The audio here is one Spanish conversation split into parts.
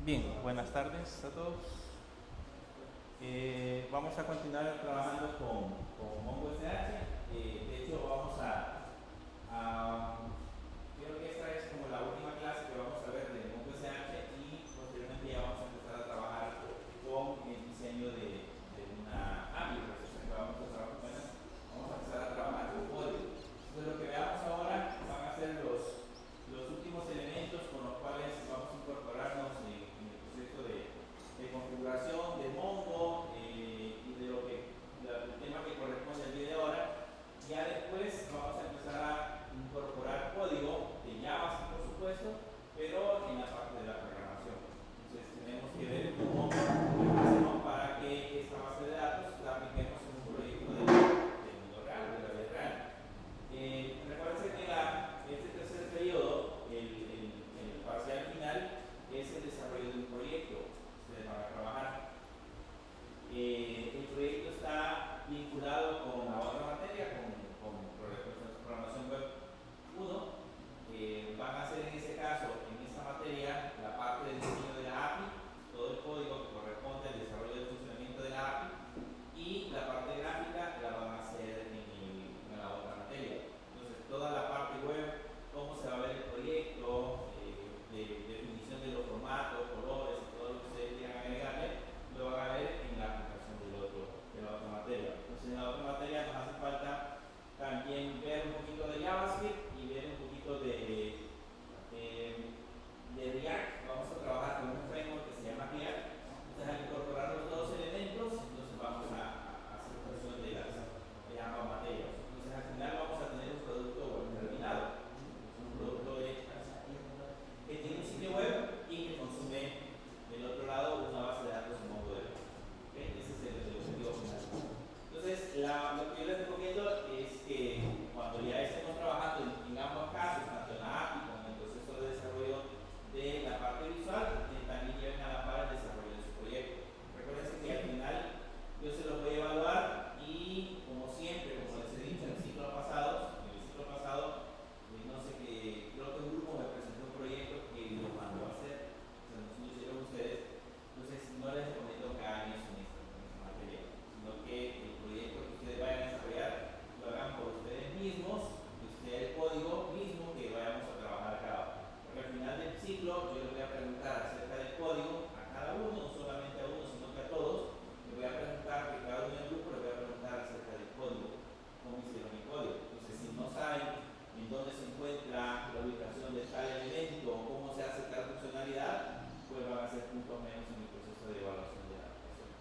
Bien, buenas tardes a todos. Vamos a continuar trabajando con MongoSH. De hecho, creo que esta es como la última clase que vamos a ver de MongoSH y posteriormente ya vamos a empezar a trabajar con el diseño de una API. Vamos a empezar a trabajar con código. Entonces, lo que veamos ahora van a ser los últimos elementos con los cuales vamos a incorporarnos en el proceso de configuración de Mongo y de el tema que corresponde al día de ahora. Ya después vamos a empezar a incorporar código de Java, por supuesto, pero en la parte de la programación. Entonces tenemos que ver cómo hacemos para que esta base de datos la apliquemos en un proyecto del mundo real, de la vida real. Recuerden que este tercer periodo, el parcial final, es el desarrollo de un proyecto. Ustedes van a trabajar. El proyecto está vinculado con la otra materia, con programación web 1. Van a hacer en ese caso, en esa materia, la parte del diseño de la API, todo el código que corresponde al desarrollo del funcionamiento de la API, y la parte gráfica la van a hacer en la otra materia. Entonces, toda la parte web, cómo se va a ver el proyecto, definición de los formatos, colores y todo lo que ustedes quieran agregarle, lo van a ver en la aplicación de la otra materia. Entonces, en la otra materia nos hace falta también ver un poquito de JavaScript y ver un poquito de React. Vamos a trabajar con un framework que se llama React. Entonces, al incorporar los dos elementos, entonces vamos a hacer función de ambas materias. Entonces, al final vamos a tener un producto terminado. Un producto que tiene un sitio web y que consume del otro lado una base de datos en MongoDB. ¿Okay? Ese es el objetivo final. Entonces, lo que yo les recomiendo es que cuando ya estemos trabajando en ambos casos, tanto en la API como en el proceso de desarrollo de la parte visual, también lleven a la par el desarrollo de su proyecto. Recuerden que al final yo se los voy a evaluar y, como siempre, como les he dicho en el ciclo pasado, no sé qué, creo que un grupo me presentó un proyecto que lo mandó a hacer, o sea, no lo hicieron ustedes. Entonces, no les recomiendo que hagan eso en esta materia, sino que el proyecto que ustedes vayan a desarrollar lo hagan por ustedes mismos, que sea el código mismo que vayamos a trabajar acá. Porque al final del ciclo yo les voy a preguntar acerca del código a cada uno, no solamente a uno, sino que a todos. Les voy a preguntar, que cada uno del grupo les voy a preguntar acerca del código, cómo hicieron el código. Entonces, si no saben en dónde se encuentra la ubicación de tal elemento o cómo se hace tal funcionalidad, pues van a ser puntos menos en el proceso de evaluación de la aplicación.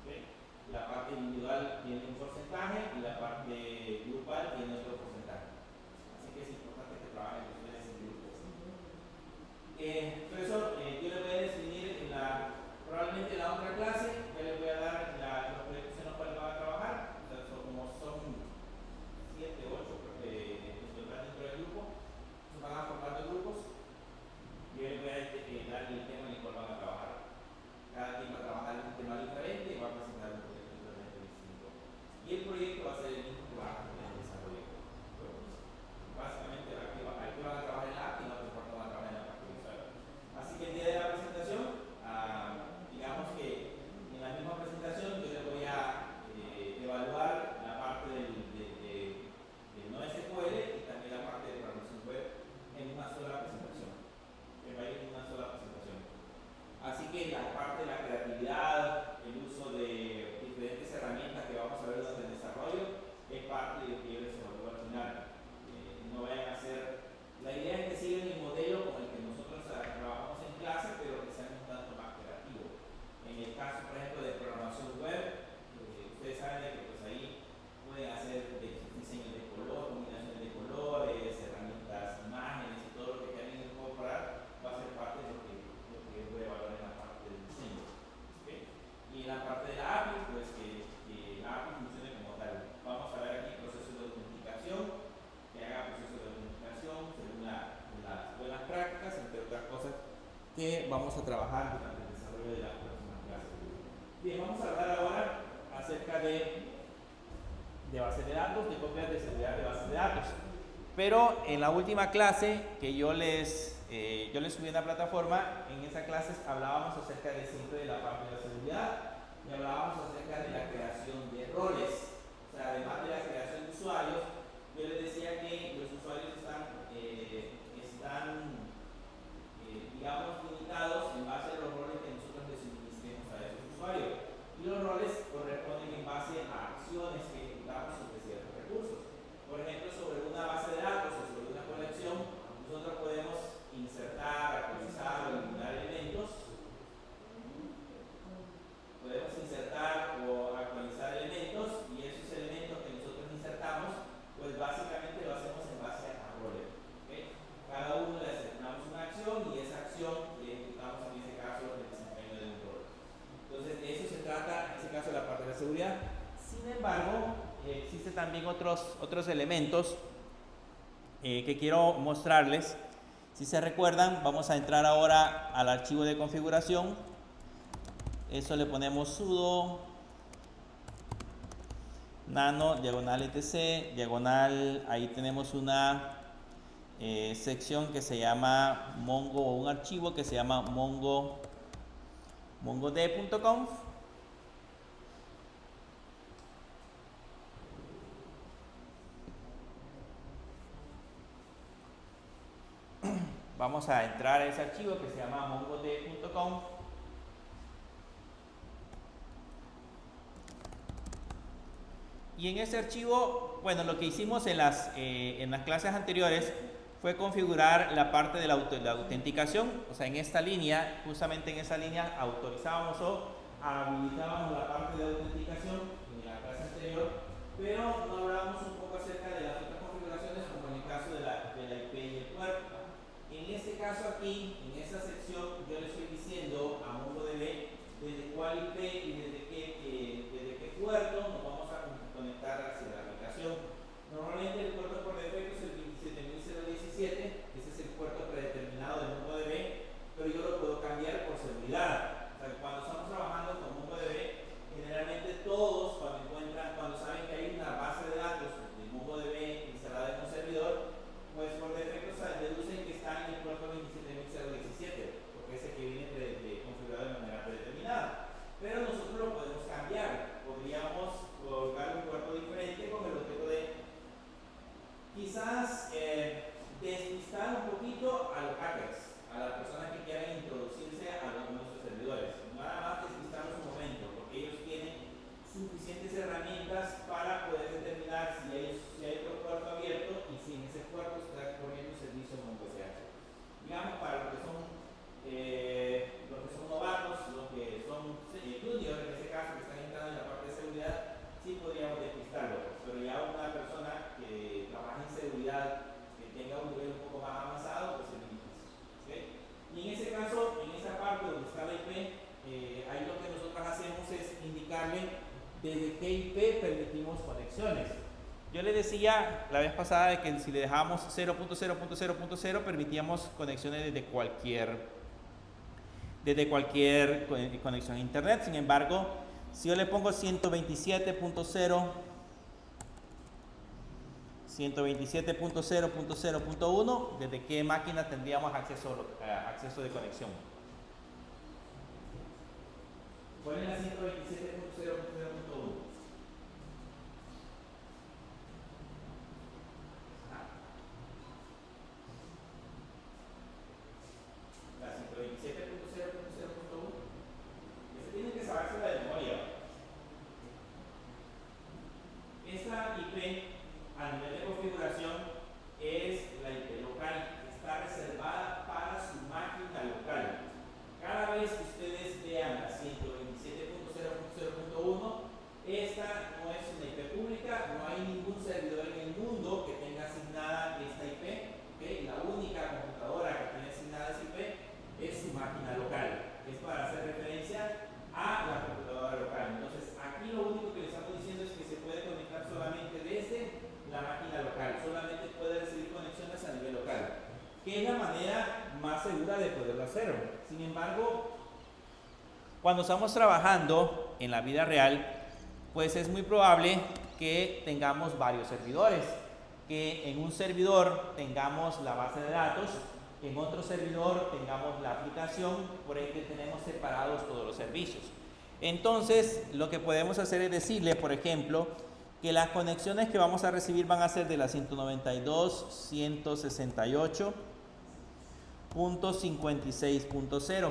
¿Okay? La parte individual tiene un porcentaje y la parte grupal tiene otro porcentaje. Así que es importante que trabajen ustedes en grupos. Profesor, yo les voy a definir probablemente en la otra clase, ya les voy a dar los proyectos en los cuales van a trabajar. O sea, son 7, 8 dentro del grupo, se van a formar de grupos y yo les voy a dar el tema en el cual van a trabajar. Cada quien va a trabajar en un tema diferente y va a presentar un proyecto totalmente distinto. Y el proyecto va a ser el mismo que va a tener el desarrollo. Bueno, básicamente aquí van a trabajar en la API y en otra parte van a trabajar en la parte visual. Así que el día de la presentación, digamos que en la misma presentación yo les voy a evaluar la parte del NoSQL y también la parte de programación web en una sola presentación. Que va a ir en una sola presentación. Así que la parte de la creatividad, el uso de diferentes herramientas que vamos a ver durante el desarrollo, es parte de lo que yo les evalúo al final. No vayan a hacer. La idea es que sigan el modelo con el que nosotros trabajamos en clase, pero que sean un tanto más creativos. En el caso, por ejemplo, de programación web, ustedes saben que pues ahí pueden hacer diseños de color, combinaciones de colores, herramientas, imágenes y todo lo que quieran incorporar va a ser parte de lo que yo voy a evaluar en la parte del diseño. ¿Okay? Y en la parte de la API, pues que la API funcione como tal. Vamos a ver aquí procesos de autenticación, que haga procesos de autenticación según las buenas prácticas, entre otras cosas que vamos a trabajar durante el desarrollo de las próximas clases. Bien, vamos a hablar ahora acerca de bases de datos, de copias de seguridad de bases de datos. Pero en la última clase que yo les yo les subí una plataforma. En esa clase hablábamos acerca de siempre de la parte de la seguridad y hablábamos acerca de la creación de roles. O sea, además de la creación de usuarios, yo les decía que los usuarios digamos, limitados en base a los roles que nosotros les suministremos a esos usuarios. Y los roles corresponden en base a acciones que ejecutamos sobre ciertos recursos. Por ejemplo, sobre una base de datos o sobre una colección, nosotros podemos insertar, actualizar o eliminar elementos. Podemos insertar o actualizar elementos, y esos elementos que nosotros insertamos, pues básicamente lo hacemos en base a roles. ¿Okay? Cada uno le asignamos una acción y esa acción le ejecutamos en este caso el desempeño de un rol. Entonces, de eso se trata en este caso la parte de la seguridad. Sin embargo, existen también otros elementos que quiero mostrarles. Si se recuerdan, vamos a entrar ahora al archivo de configuración. Eso le ponemos sudo nano diagonal etc diagonal. Ahí tenemos una sección que se llama mongo, o un archivo que se llama mongod.conf. Vamos a entrar a ese archivo que se llama mongod.conf. Y en ese archivo, bueno, lo que hicimos en las clases anteriores fue configurar la parte de la autenticación. O sea, en esta línea, justamente en esa línea, autorizábamos o habilitábamos la parte de autenticación en la clase anterior, pero no hablábamos un poco acerca de las otras configuraciones, como en el caso de la IP y el puerto. En este caso aquí, en esta sección, yo le estoy diciendo a MongoDB desde cuál IP y desde qué puerto nos vamos a conectar hacia la aplicación. Normalmente el puerto por defecto es el 27017, ese es el puerto predeterminado de MongoDB, pero yo lo puedo cambiar por seguridad. O sea, cuando estamos trabajando con MongoDB, generalmente todos cuando saben que hay una base de datos de MongoDB instalada en un servidor, pues por defecto deducen que está en el puerto 27017, porque es el que viene configurado de manera predeterminada. Pero nosotros lo podemos cambiar, podríamos colocar un puerto diferente con el objeto de quizás despistar un poquito a los hackers, a las personas que quieran introducirse a nuestros servidores. Nada más despistarlos un momento, porque ellos tienen suficientes herramientas para poder determinar si hay otro puerto abierto y si en ese puerto está corriendo un servicio MongoDB. Digamos, para los que son novatos, los que son juniors en este caso, que están entrando en la parte de seguridad, sí podríamos despistarlo, pero ya una persona que trabaja en seguridad, que tenga un nivel un poco más avanzado, pues es muy difícil. ¿Okay? Y en ese caso, en esa parte donde está la IP, ahí lo que nosotros hacemos es indicarle desde qué IP permitimos conexiones. Yo le decía la vez pasada de que si le dejamos 0.0.0.0 permitíamos conexiones desde cualquier conexión a internet. Sin embargo, si yo le pongo 127.0.0.0.1, ¿desde qué máquina tendríamos acceso de conexión? ¿Cuál es la 127.0.0.1? La 127.0.0.1. Ese tiene que sabérsela de memoria. Esta IP a nivel de configuración es la IP local, está reservada para su máquina local. Cada vez que ustedes vean la 127.0.0.1, esta no es una IP pública, no hay ningún servidor en el mundo que tenga asignada esta IP. ¿Okay? La única computadora que tiene asignada esta IP es su máquina local. Es para hacer referencia a la computadora local. Entonces, aquí lo único que les estamos diciendo es que se puede conectar solamente desde la máquina local. Solamente puede recibir conexiones a nivel local, que es la manera más segura de poderlo hacer. Sin embargo, cuando estamos trabajando en la vida real, pues es muy probable que tengamos varios servidores, que en un servidor tengamos la base de datos, en otro servidor tengamos la aplicación, por ende tenemos separados todos los servicios. Entonces, lo que podemos hacer es decirle, por ejemplo, que las conexiones que vamos a recibir van a ser de la 192.168.56.0.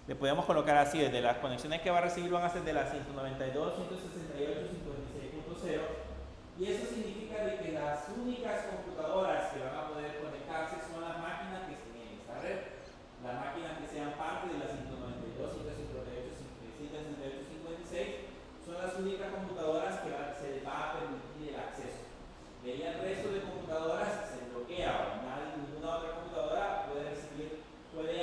Le podemos colocar así, desde las conexiones que va a recibir van a ser de la 192.168.56.0, y eso significa de que las únicas computadoras que van a poder conectarse son las máquinas que estén en esta red. Las máquinas que sean parte de la 192.168.56 son las únicas computadoras que se les va a permitir el acceso. De ahí el resto de computadoras se bloquea, ninguna otra computadora puede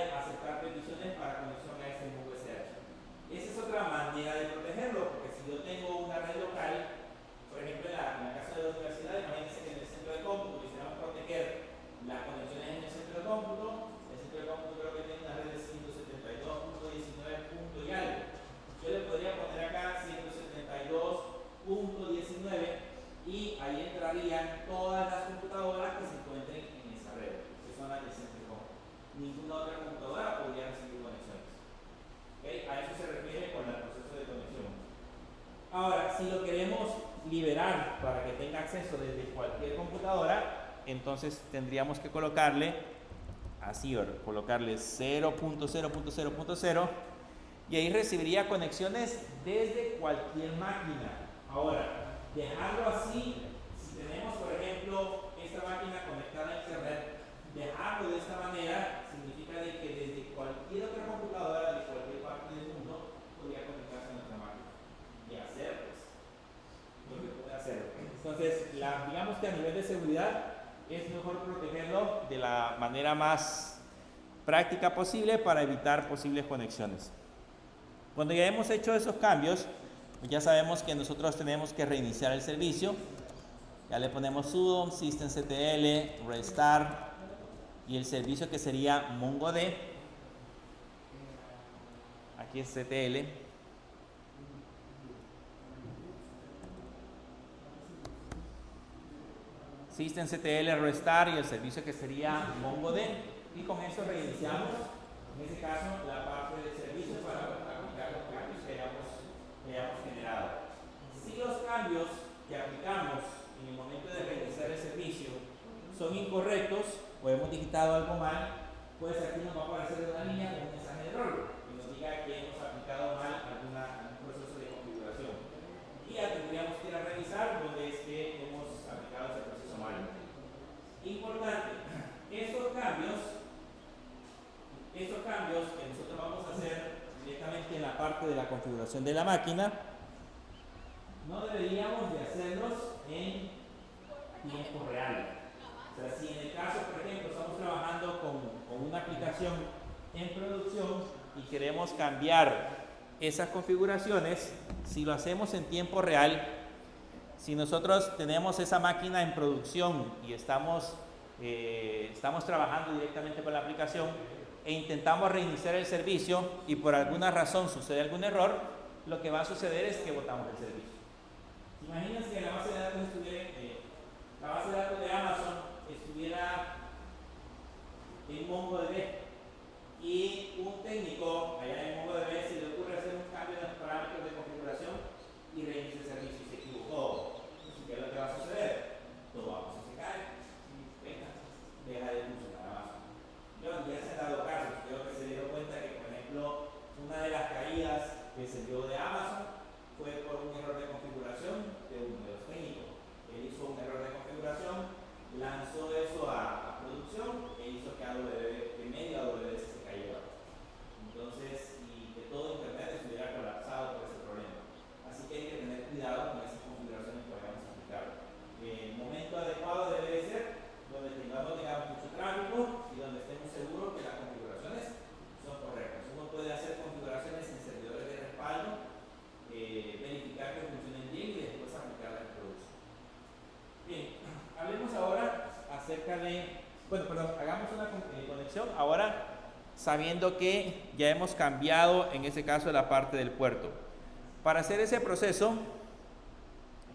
aceptar peticiones para conexión a este mismo USH. Esa es otra manera de protegerlo, porque si yo tengo una red local, por ejemplo en el caso de la universidad, imagínense que en el centro de cómputo quisiéramos proteger las conexiones en el centro de cómputo. El centro de cómputo creo que tiene una red de 172.19. y algo. Yo le podría poner acá 172.19 y ahí entrarían todas las computadoras que se encuentren en esa red, que son las del centro de cómputo. Ninguna otra computadora podría recibir conexiones. ¿Okay? A eso se refiere con el proceso de conexión. Ahora, si lo queremos liberar para que tenga acceso desde cualquier computadora, entonces tendríamos que colocarle así, colocarle 0.0.0.0 y ahí recibiría conexiones desde cualquier máquina. Ahora, dejarlo así, si tenemos por ejemplo esta máquina conectada a internet, dejarlo de esta manera significa de que desde cualquier otra computadora de cualquier parte del mundo podría conectarse a nuestra máquina y hacer pues lo que puede hacer. Entonces, digamos que a nivel de seguridad es mejor protegerlo de la manera más práctica posible para evitar posibles conexiones. Cuando ya hemos hecho esos cambios, ya sabemos que nosotros tenemos que reiniciar el servicio. Ya le ponemos sudo systemctl restart y el servicio que sería mongod. Aquí es ctl. Systemctl restart y el servicio que sería mongod, y con eso reiniciamos en este caso la parte del servicio para aplicar los cambios que hayamos generado. Si los cambios que aplicamos en el momento de reiniciar el servicio son incorrectos o hemos digitado algo mal, pues aquí nos va a aparecer una línea con un mensaje de error que nos diga que hemos aplicado mal algún proceso de configuración. Y ya tendríamos que ir a revisar donde es que hemos aplicado ese proceso mal. Importante, estos cambios que nosotros vamos a hacer directamente en la parte de la configuración de la máquina, no deberíamos de hacerlos en tiempo real. O sea, si en el caso, por ejemplo, estamos trabajando con una aplicación en producción y queremos cambiar esas configuraciones, si lo hacemos en tiempo real, si nosotros tenemos esa máquina en producción y estamos trabajando directamente con la aplicación e intentamos reiniciar el servicio y por alguna razón sucede algún error, lo que va a suceder es que botamos el servicio. Imagínense que la base de datos de Amazon estuviera en MongoDB y un técnico allá en MongoDB se le ocurre hacer un cambio en los parámetros de configuración y reinicia el servicio y se equivocó. Así que lo que va a suceder, todo Amazon se cae, deja de funcionar Amazon. Ya se han dado casos, creo que se dieron cuenta que, por ejemplo, una de las caídas que se dio de Amazon fue por un error de configuración de uno de los técnicos. Él hizo un error de configuración, lanzó eso a producción e hizo que medio AWS se cayera. Entonces, y que todo Internet estuviera colapsado por ese problema. Así que hay que tener cuidado con esas configuraciones que vayamos a aplicar. El momento adecuado debe ser donde tengamos mucho tráfico y donde estemos seguros que las configuraciones son correctas. Uno puede hacer configuraciones en servidores de respaldo, verificar que funcionen bien y después aplicarlas en producción. Bien, hablemos ahora acerca de, hagamos una conexión ahora sabiendo que ya hemos cambiado en ese caso la parte del puerto. Para hacer ese proceso,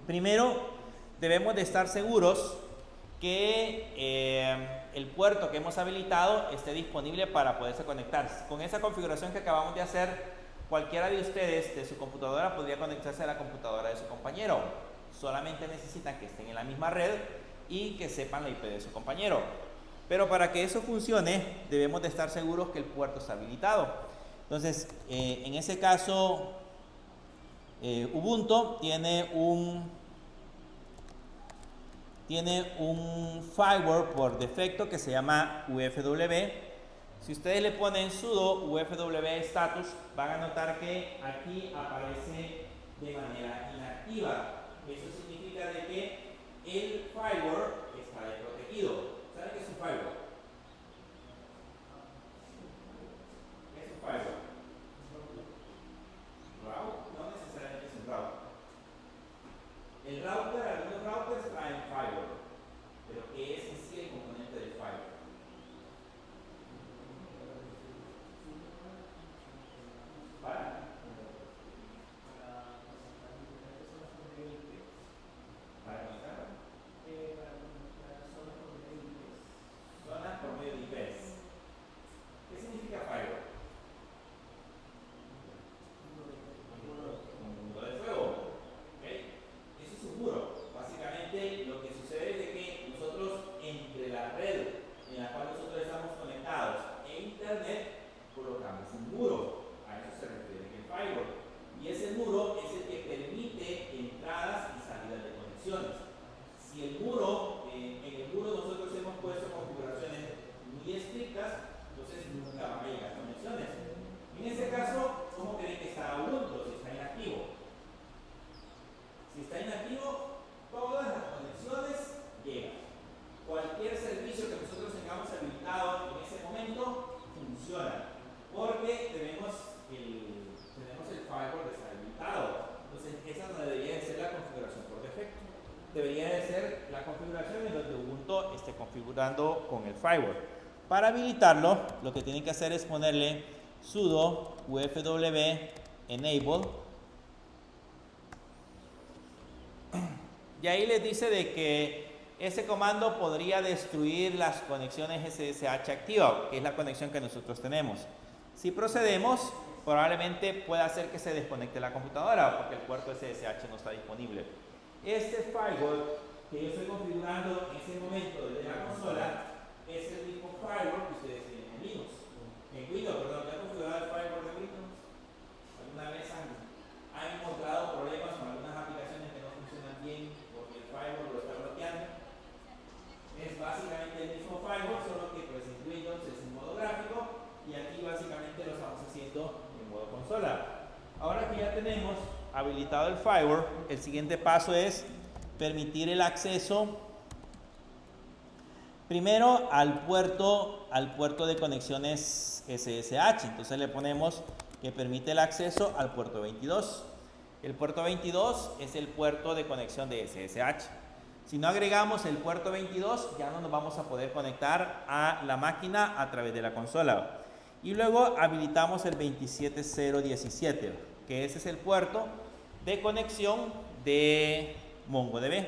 primero debemos de estar seguros que el puerto que hemos habilitado esté disponible para poderse conectar. Con esa configuración que acabamos de hacer, cualquiera de ustedes de su computadora podría conectarse a la computadora de su compañero. Solamente necesitan que estén en la misma red y que sepan la IP de su compañero. Pero para que eso funcione, debemos de estar seguros que el puerto está habilitado. Entonces, en ese caso, Ubuntu tiene un firewall por defecto que se llama UFW. Si ustedes le ponen sudo UFW status, van a notar que aquí aparece de manera inactiva. Eso significa de que el firewall está desprotegido. ¿Saben qué es un firewall? ¿Qué es un firewall? ¿Route? No necesariamente es un route. El router, algunos routers traen firewall, pero ¿qué es en sí el componente del firewall? ¿Para? ¿Para conectar? Zonas por medio de IPs. ¿Qué significa firewall? Un muro de fuego. ¿Okay? Eso es un muro. Básicamente lo que sucede es de que nosotros entre la red en la cual nosotros estamos conectados e internet colocamos un muro. A eso se refiere el firewall. Y ese muro es el que permite entradas y salidas de conexiones. Si el muro, en el muro nosotros hemos puesto configuraciones muy estrictas, entonces nunca van a llegar conexiones. En este caso, ¿cómo creen que está Ubuntu si está inactivo? Si está inactivo, todas las conexiones llegan. Cualquier servicio que nosotros tengamos habilitado en ese momento funciona, porque tenemos el firewall deshabilitado. Entonces, esa no debería de ser la configuración por defecto. Debería de ser la configuración en donde Ubuntu esté configurando con el firewall. Para habilitarlo, lo que tienen que hacer es ponerle sudo ufw enable. Y ahí les dice de que ese comando podría destruir las conexiones SSH activa, que es la conexión que nosotros tenemos. Si procedemos, probablemente pueda hacer que se desconecte la computadora porque el puerto SSH no está disponible. Este firewall que yo estoy configurando en ese momento desde la consola es el mismo firewall que ustedes tienen en Linux. En Windows, perdón, ¿ya han configurado el firewall de Windows? ¿Alguna vez han encontrado problemas con algunas aplicaciones que no funcionan bien porque el firewall lo está bloqueando? Es básicamente el mismo firewall, solo que pues en Windows es en modo gráfico y aquí básicamente lo estamos haciendo en modo consola. Ahora que ya tenemos habilitado el firewall, el siguiente paso es permitir el acceso primero al puerto de conexiones SSH. Entonces le ponemos que permite el acceso al puerto 22. El puerto 22 es el puerto de conexión de SSH. Si no agregamos el puerto 22, ya no nos vamos a poder conectar a la máquina a través de la consola. Y luego habilitamos el 27017, que ese es el puerto de conexión de MongoDB.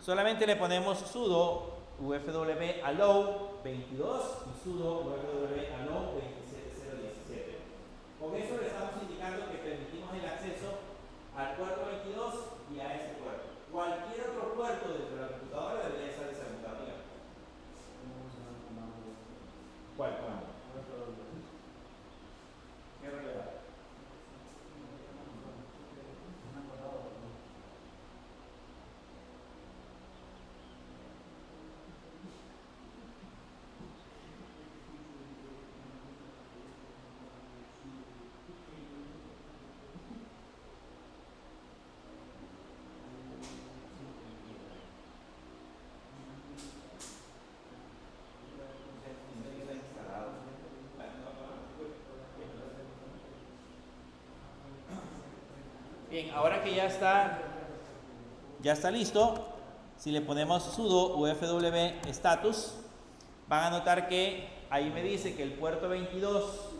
Solamente le ponemos sudo ufw allow 22 y sudo ufw allow 27017. Con eso le estamos indicando que permitimos el acceso al puerto 22 y a ese puerto. Cualquier otro puerto dentro de la computadora debería estar deshabilitado. ¿Cuál? ¿Qué relevante? Bien, ahora que ya está listo, si le ponemos sudo ufw status, van a notar que ahí me dice que el puerto 22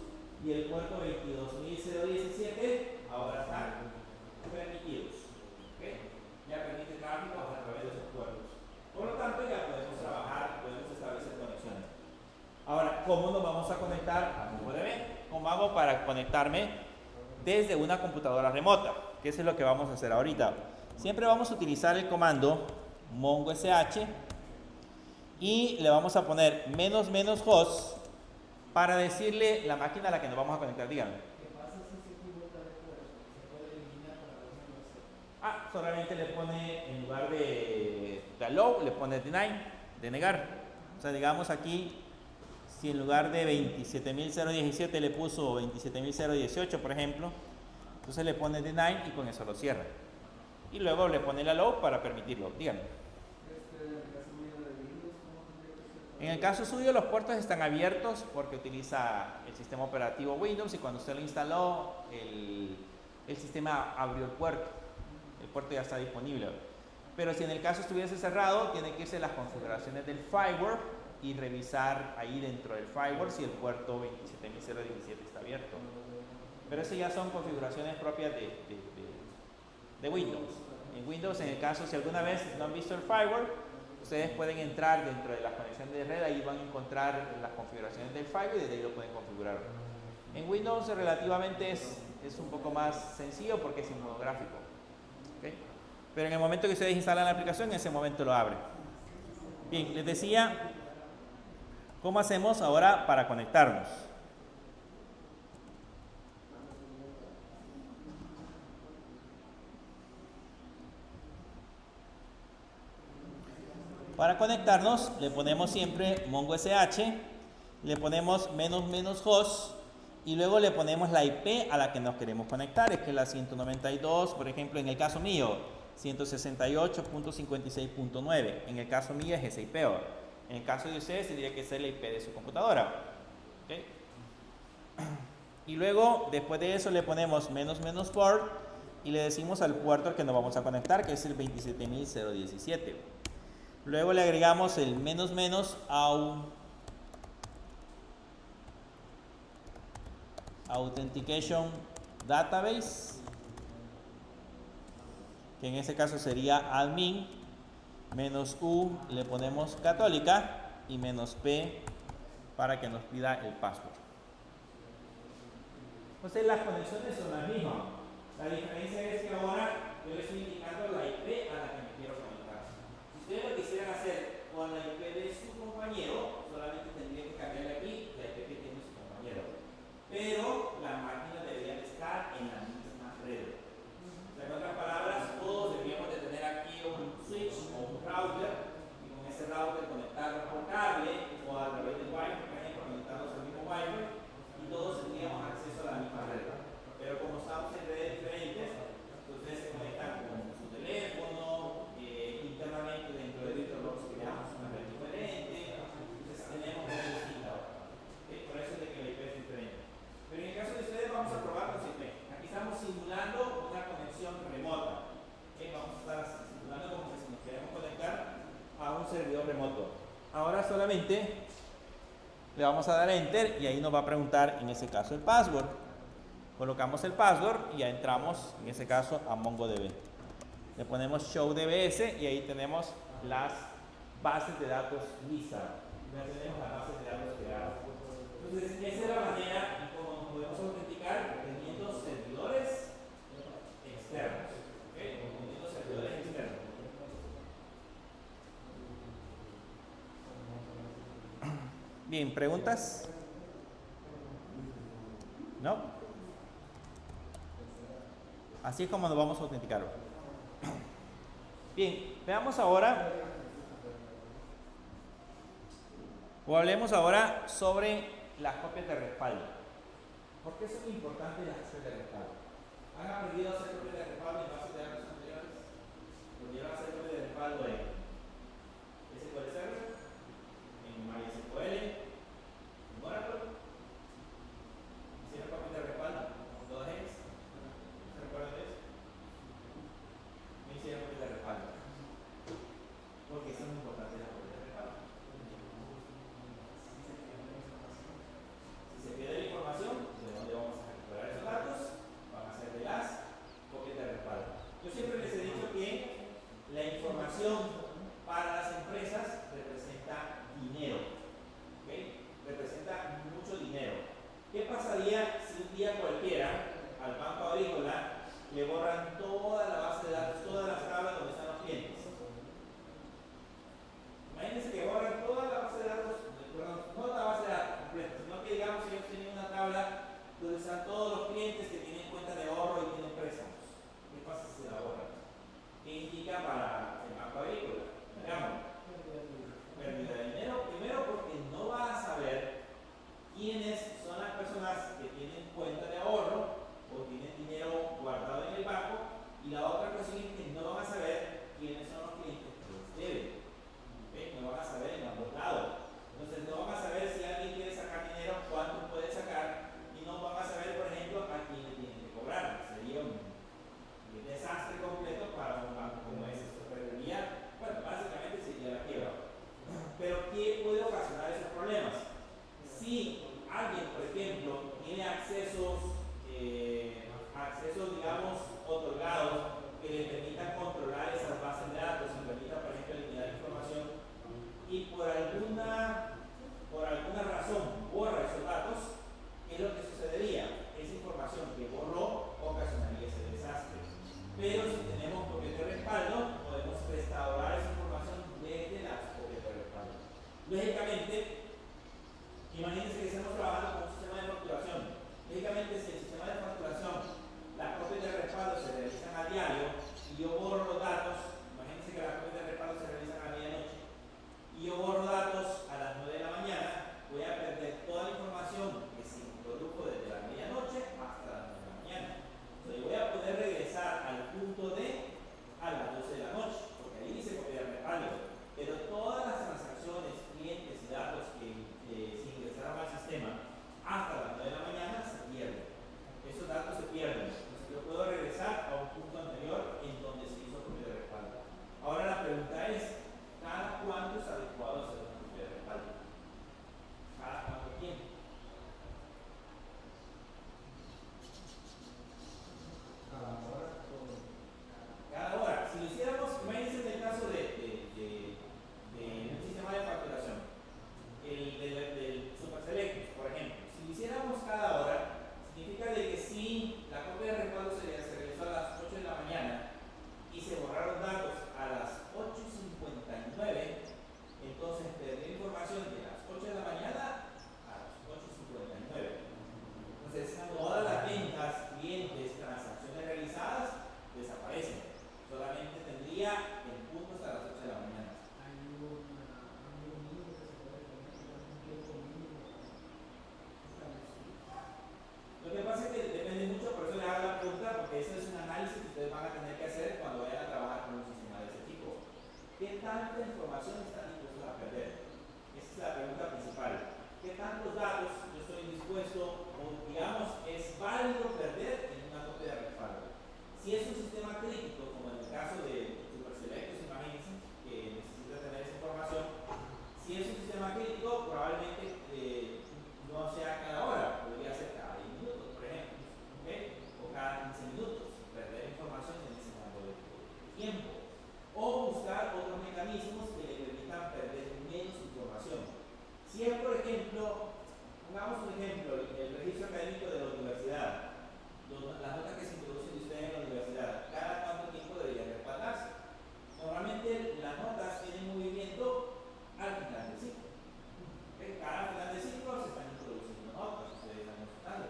y el puerto 22017 ahora están permitidos. ¿Okay? Ya permite tráfico a través de esos puertos. Por lo tanto, hago para conectarme desde una computadora remota, que eso es lo que vamos a hacer ahorita. Siempre vamos a utilizar el comando mongosh y le vamos a poner --host para decirle la máquina a la que nos vamos a conectar. Díganme. ¿Qué pasa si se equivoca de puerto? ¿Se puede eliminar para los Ah, solamente le pone, en lugar de allow, le pone deny, de negar. O sea, digamos aquí, si en lugar de 27.017 le puso 27.018, por ejemplo, entonces le pone deny y con eso lo cierra. Y luego le pone el allow para permitirlo. Díganme. En el caso suyo los puertos están abiertos porque utiliza el sistema operativo Windows y cuando usted lo instaló el sistema abrió el puerto ya está disponible. Pero si en el caso estuviese cerrado, tiene que irse a las configuraciones del firewall y revisar ahí dentro del firewall si el puerto 27.017 está abierto. Pero eso ya son configuraciones propias de Windows. En Windows, en el caso, si alguna vez no han visto el firewall, ustedes pueden entrar dentro de la conexión de red, ahí van a encontrar las configuraciones del firewall y desde ahí lo pueden configurar. En Windows relativamente es un poco más sencillo porque es sin modo gráfico. ¿Okay? Pero en el momento que ustedes instalan la aplicación, en ese momento lo abre. Bien, les decía, ¿cómo hacemos ahora para conectarnos? Para conectarnos le ponemos siempre mongosh, le ponemos --host y luego le ponemos la IP a la que nos queremos conectar, es que es la 192, por ejemplo, en el caso mío, 168.56.9, en el caso mío es esa IP. En el caso de ustedes tendría que ser la IP de su computadora. ¿Okay? Y luego, después de eso, le ponemos --port y le decimos al puerto al que nos vamos a conectar, que es el 27.017. Luego le agregamos el Authentication Database, que en este caso sería admin, -u le ponemos católica y -p para que nos pida el password. Entonces las conexiones son las mismas. La diferencia es que ahora yo le estoy indicando la IP a la que me quiero conectar. Si ustedes lo quisieran hacer con la IP de su compañero, solamente tendría que cambiarle aquí la IP que tiene su compañero. Pero la máquina debería de estar en la misma red. O sea, en otras palabras, todos deberíamos de tener aquí un switch o un router y con ese router conectarnos por cable o a través del Wi-Fi, por ejemplo, conectarnos al mismo Wi-Fi y todos tendríamos acceso a la misma red. Pero como estamos en redes diferentes, ustedes se conectan con su teléfono, internamente dentro de VirtualBox creamos una red diferente, entonces tenemos una red distinta. Por eso es de que la IP es diferente. Pero en el caso de ustedes vamos a probar con IP. Aquí estamos simulando una conexión remota. Vamos a estar simulando como si nos queremos conectar a un servidor remoto. Ahora solamente le vamos a dar Enter y ahí nos va a preguntar en ese caso el password. Colocamos el password y ya entramos en ese caso a MongoDB. Le ponemos Show DBS y ahí tenemos las bases de datos listas. Ya tenemos las bases de datos creadas. Entonces, esa es la manera en cómo nos podemos autenticar teniendo servidores externos. ¿Okay? Teniendo servidores externos. Bien, ¿preguntas? ¿No? Así es como nos vamos a autenticar. Bien, veamos ahora, o hablemos ahora sobre las copias de respaldo. ¿Por qué son importantes las copias de respaldo? ¿Han aprendido a hacer copias de respaldo en bases de datos anteriores? ¿Pudieron hacer copias de respaldo en SQL Server? ¿En MySQL? ¿En Oracle? ¿Hicieron copias de respaldo con todas ellas? ¿Se recuerdan de eso? ¿Me hicieron copias de respaldo? Porque son importantes las copias de respaldo. Si se pierde la información, ¿de dónde vamos a recuperar esos datos? Van a tanta información están dispuestos a perder? Esa es la pregunta principal. ¿Qué tantos datos yo estoy dispuesto, o digamos, es válido perder en una copia de respaldo? Si es un sistema crítico, como en el caso de Superselectos, imagínense, que necesita tener esa información, si es un sistema crítico, probablemente no sea cada hora, podría ser cada 10 minutos, por ejemplo, ¿okay? O cada 15 minutos, perder información en ese rango de tiempo. O buscar otros mecanismos que le permitan perder menos información. Si es, por ejemplo, pongamos un ejemplo, el registro académico de la universidad, las notas que se introducen de ustedes en la universidad, ¿cada cuánto tiempo deberían respaldarse? Normalmente las notas tienen movimiento al final del ciclo. ¿Okay? Cada final del ciclo se están introduciendo notas, ustedes están consultando.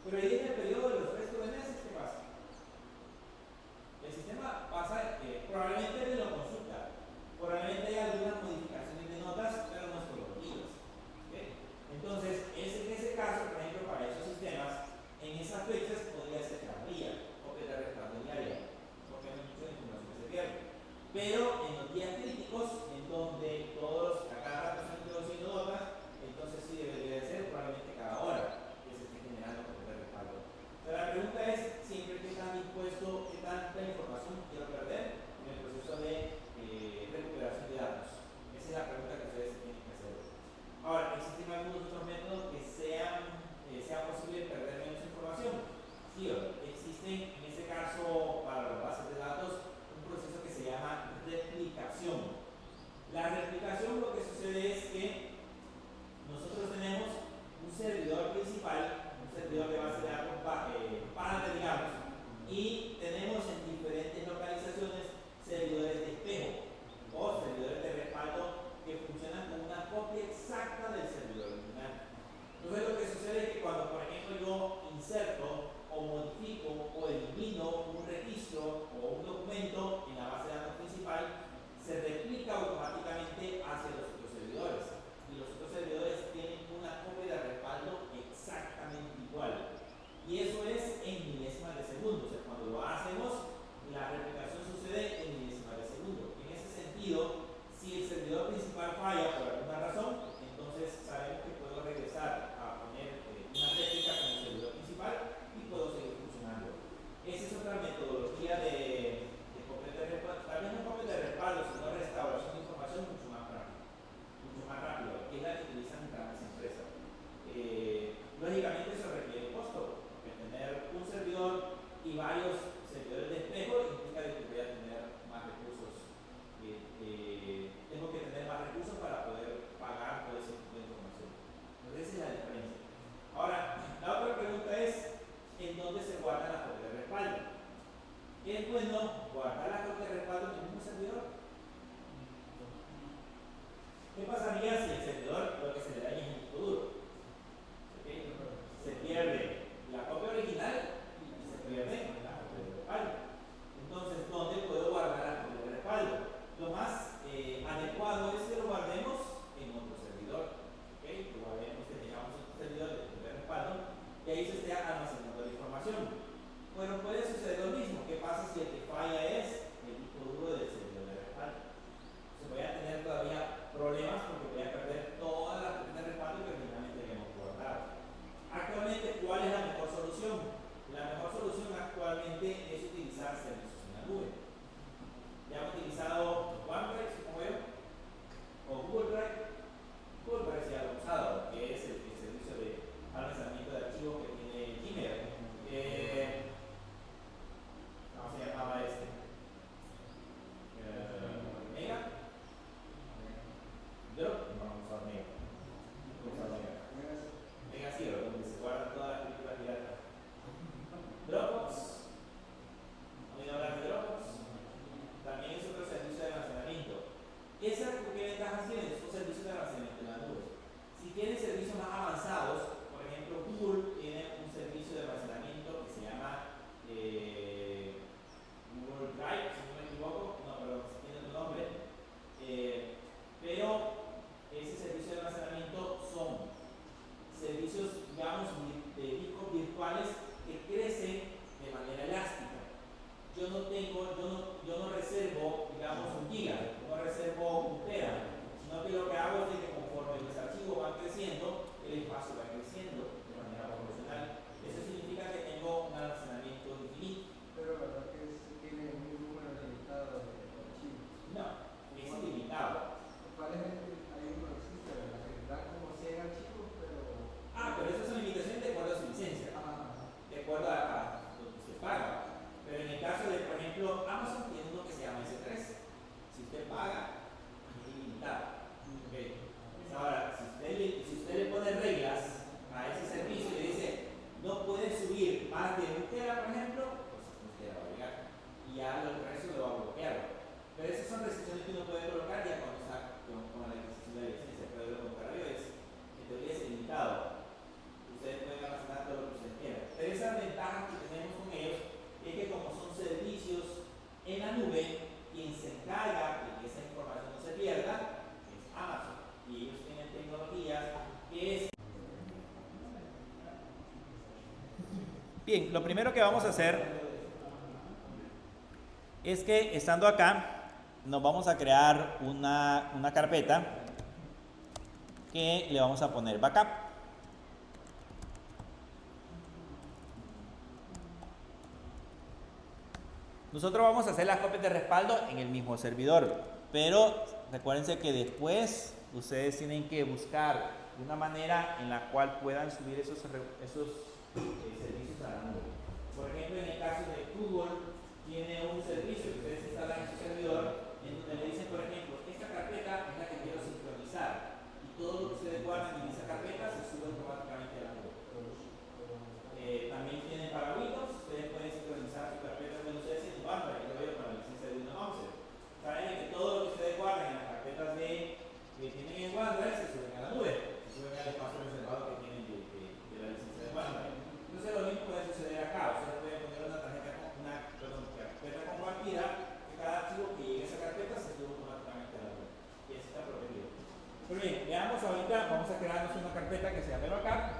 Pero ahí en el periodo de los restos de meses, ¿qué pasa? El sistema pasa, probablemente me lo consulta, probablemente hay algunas modificaciones de notas, pero no es todos los días. ¿Okay? Entonces, en ese caso, por ejemplo, para esos sistemas, en esas fechas podría ser cada día, o que la respaldo diaria, porque hay mucha información que se pierde. Pero en los días críticos, en donde todos a cada rato están introduciendo notas, entonces sí debería de ser probablemente cada hora que se esté generando por el respaldo. Pero la pregunta es siempre qué tan dispuesto, qué tanta información quiero perder en el proceso de recuperación de datos. Esa es la pregunta que ustedes tienen que hacer. Ahora, ¿existen algunos otros métodos que sea posible perder menos información? Sí, existen en este caso para las bases de datos un proceso que se llama replicación. La replicación, lo que sucede es que nosotros tenemos un servidor principal, un servidor de base de datos padre, digamos, y tenemos en diferentes localizaciones servidores de espejo o servidores de respaldo que funcionan como una copia exacta del servidor original. Entonces lo que sucede es que cuando, por ejemplo, yo inserto o modifico o elimino un registro o un documento en la base de datos principal, se replica automáticamente hacia los otros servidores. Y los otros servidores tienen una copia de respaldo exactamente igual. Y eso es en milésimas de segundo. O sea, cuando lo hacemos, la replicación sucede en milésimas de segundo. En ese sentido, si el servidor principal falla por alguna razón, entonces sabemos que puedo regresar a poner una réplica con el servidor principal y puedo seguir funcionando. Esa es otra metodología de copia de respaldo, también no copia de respaldo, sino restauración de información mucho más rápido, que es la que utilizan grandes empresas. Lógicamente eso requiere costo, porque tener un servidor y varios servidores de espejo implica que voy a tener más recursos. Tengo que tener más recursos para poder pagar todo ese tipo de información. Entonces esa es la diferencia. Ahora, la otra pregunta es, ¿en dónde se guarda la copia de respaldo? ¿Es bueno guardar la copia de respaldo en el mismo servidor? ¿Qué pasaría si el servidor lo que se le daña es el disco duro? ¿Okay? Se pierde la copia original y se pierde la copia de respaldo. Entonces, ¿dónde puedo guardar la copia de respaldo? Lo más adecuado es que lo guardemos en otro servidor. ¿Okay? Que guardemos, que tengamos otro servidor de copia de respaldo y ahí se esté almacenando la información. Bueno, puede suceder lo mismo. ¿Qué pasa si el que falla es Bien, lo primero que vamos a hacer es que estando acá nos vamos a crear una carpeta que le vamos a poner backup. Nosotros vamos a hacer las copias de respaldo en el mismo servidor, pero recuérdense que después ustedes tienen que buscar una manera en la cual puedan subir esos servicios a la nube. Por ejemplo, en el caso de Google, tiene un servicio que ustedes instalan en su servidor, en donde le dicen, por ejemplo, esta carpeta es la que quiero sincronizar, y todo lo que ustedes guardan en esa carpeta se sube automáticamente a la nube. También tienen para Windows, ustedes pueden sincronizar su carpeta de Windows 10 en OneDrive, yo lo veo para la licencia de Windows 11. Saben que todo lo que ustedes guardan en las carpetas que tienen en OneDrive se suben a la nube, se suben al espacio reservado que tienen de la licencia de OneDrive. Entonces lo mismo puede suceder acá, ustedes pueden poner una carpeta compartida, que cada archivo que llegue a esa carpeta se sube automáticamente a la nube, y así está protegido. Pero bien, veamos ahorita, vamos a crearnos una carpeta que se llame backup.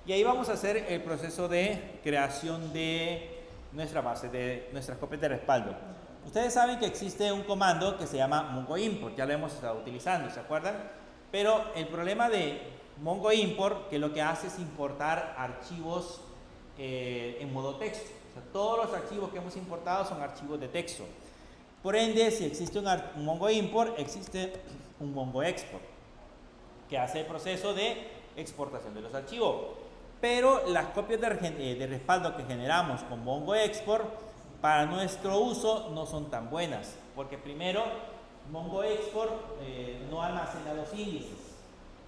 Y ahí vamos a hacer el proceso de creación de nuestra base, de nuestras copias de respaldo. Ustedes saben que existe un comando que se llama Mongo Import, ya lo hemos estado utilizando, ¿se acuerdan? Pero el problema de Mongo Import, que lo que hace es importar archivos en modo texto. O sea, todos los archivos que hemos importado son archivos de texto. Por ende, si existe un Mongo Import, existe un Mongo Export, que hace el proceso de exportación de los archivos. Pero las copias de respaldo que generamos con Mongo Export para nuestro uso no son tan buenas, porque primero Mongo Export no almacena los índices.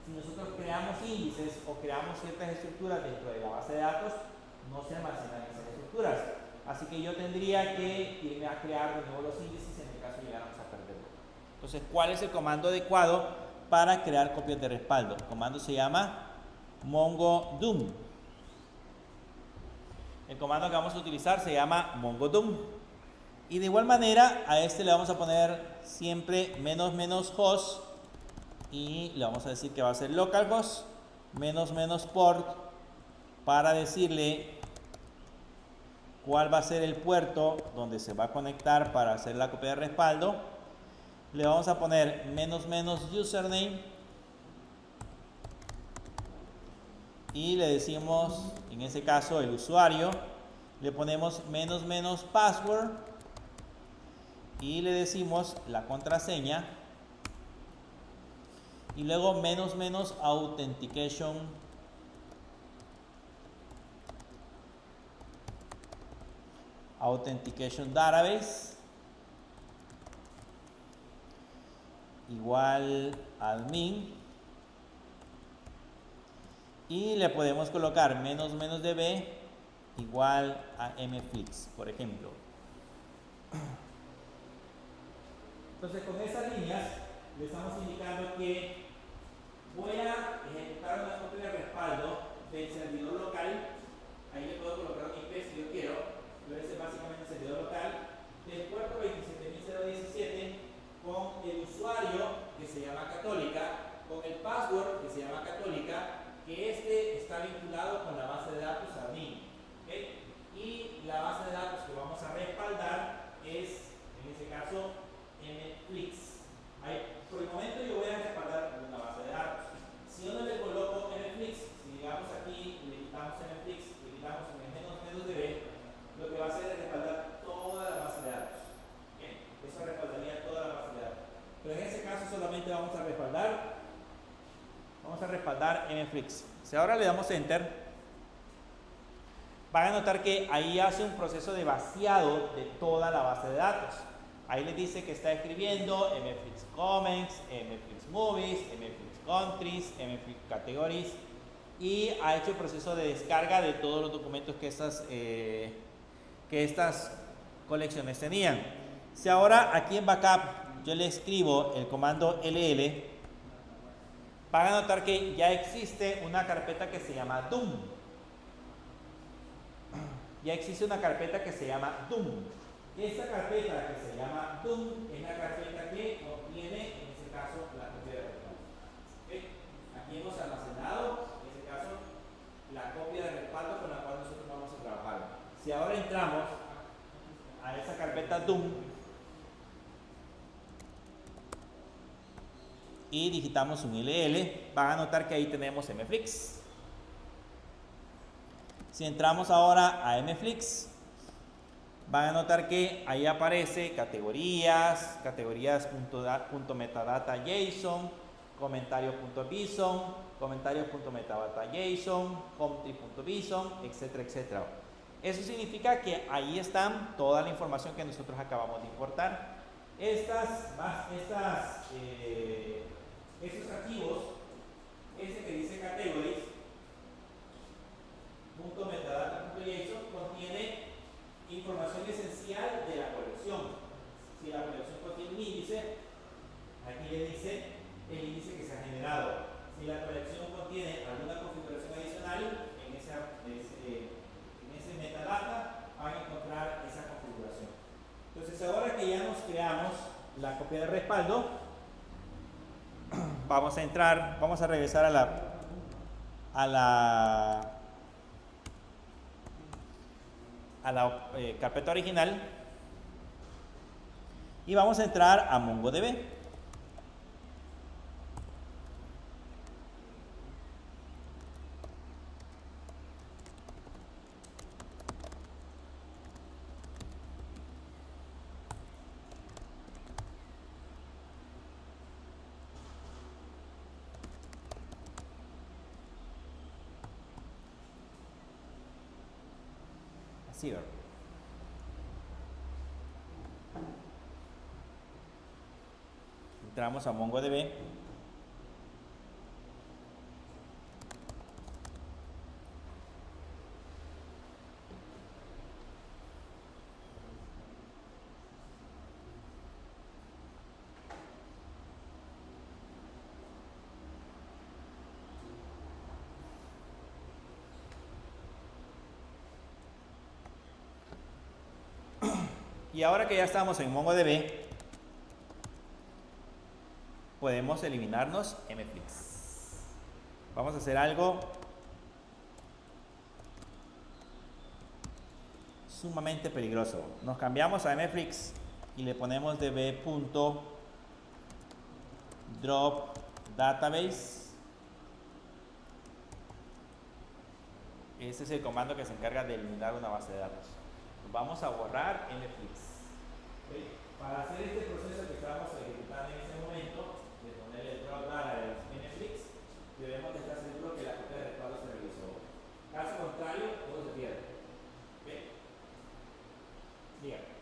Si nosotros creamos índices o creamos ciertas estructuras dentro de la base de datos, no se almacenan esas estructuras. Así que yo tendría que irme a crear de nuevo los índices en el caso de llegáramos a perderlo. Entonces, ¿cuál es el comando adecuado para crear copias de respaldo? El comando se llama MongoDOM. El comando que vamos a utilizar se llama MongoDOM. Y de igual manera a este le vamos a poner siempre --host y le vamos a decir que va a ser localhost --port para decirle cuál va a ser el puerto donde se va a conectar para hacer la copia de respaldo. Le vamos a poner --username y le decimos, en ese caso, el usuario. Le ponemos --password y le decimos la contraseña y luego --authentication database igual admin, y le podemos colocar --db igual a mflix, por ejemplo. Entonces, con esas líneas le estamos indicando que voy a ejecutar una copia de respaldo del servidor local. Ahí le puedo colocar un IP si yo quiero, pero ese es básicamente el servidor local del puerto 27017 con el usuario que se llama Católica, con el password que se llama Católica, que este está vinculado con la base de datos admin, ¿okay? Y la base de datos que vamos a respaldar es, en este caso, mflix. Por el momento yo voy a respaldar una base de datos. Si yo no le coloco mflix, si llegamos aquí y le quitamos mflix, le quitamos --db, lo que va a hacer es respaldar toda la base de datos. ¿Okay? Eso respaldaría toda la base de datos. Pero en ese caso solamente vamos a respaldar mflix. Si ahora le damos enter, van a notar que ahí hace un proceso de vaciado de toda la base de datos. Ahí le dice que está escribiendo mflix comments, mflix movies, mflix countries, mflix categories, y ha hecho el proceso de descarga de todos los documentos que estas colecciones tenían. Si ahora aquí en backup yo le escribo el comando ll, van a notar que ya existe una carpeta que se llama DOM. Ya existe una carpeta que se llama DOM. Esta carpeta que se llama DOM es la carpeta que contiene, en este caso, la copia de respaldo. ¿Okay? Aquí hemos almacenado, en este caso, la copia de respaldo con la cual Si ahora entramos a esa carpeta DOM y digitamos un LL, van a notar que ahí tenemos MFlix. Si entramos ahora a MFlix, van a notar que ahí aparece categorías, categorías.metadata JSON, comentarios.bison, comentarios.metadata JSON, country.bison, etcétera, etcétera. Eso significa que ahí están toda la información que nosotros acabamos de importar. Estos archivos, ese que dice categories.metadata.json contiene información esencial de la colección. Si la colección contiene un índice, aquí le dice el índice que se ha generado. Si la colección contiene alguna configuración adicional, en ese metadata van a encontrar esa configuración. Entonces, ahora que ya nos creamos la copia de respaldo, vamos a regresar a la carpeta original y vamos a entrar a MongoDB. Así, ¿verdad? Entramos a MongoDB. Y ahora que ya estamos en MongoDB, podemos eliminarnos MFlix. Vamos a hacer algo sumamente peligroso. Nos cambiamos a MFlix y le ponemos db.dropDatabase. Ese es el comando que se encarga de eliminar una base de datos. Vamos a borrar MFlix. ¿Okay? Para hacer este proceso que estamos ejecutando en este momento, de poner el drop data de MFlix, debemos de estar seguros que la copia de respaldo se realizó. Caso contrario, todo se pierde. ¿Okay? Dígame.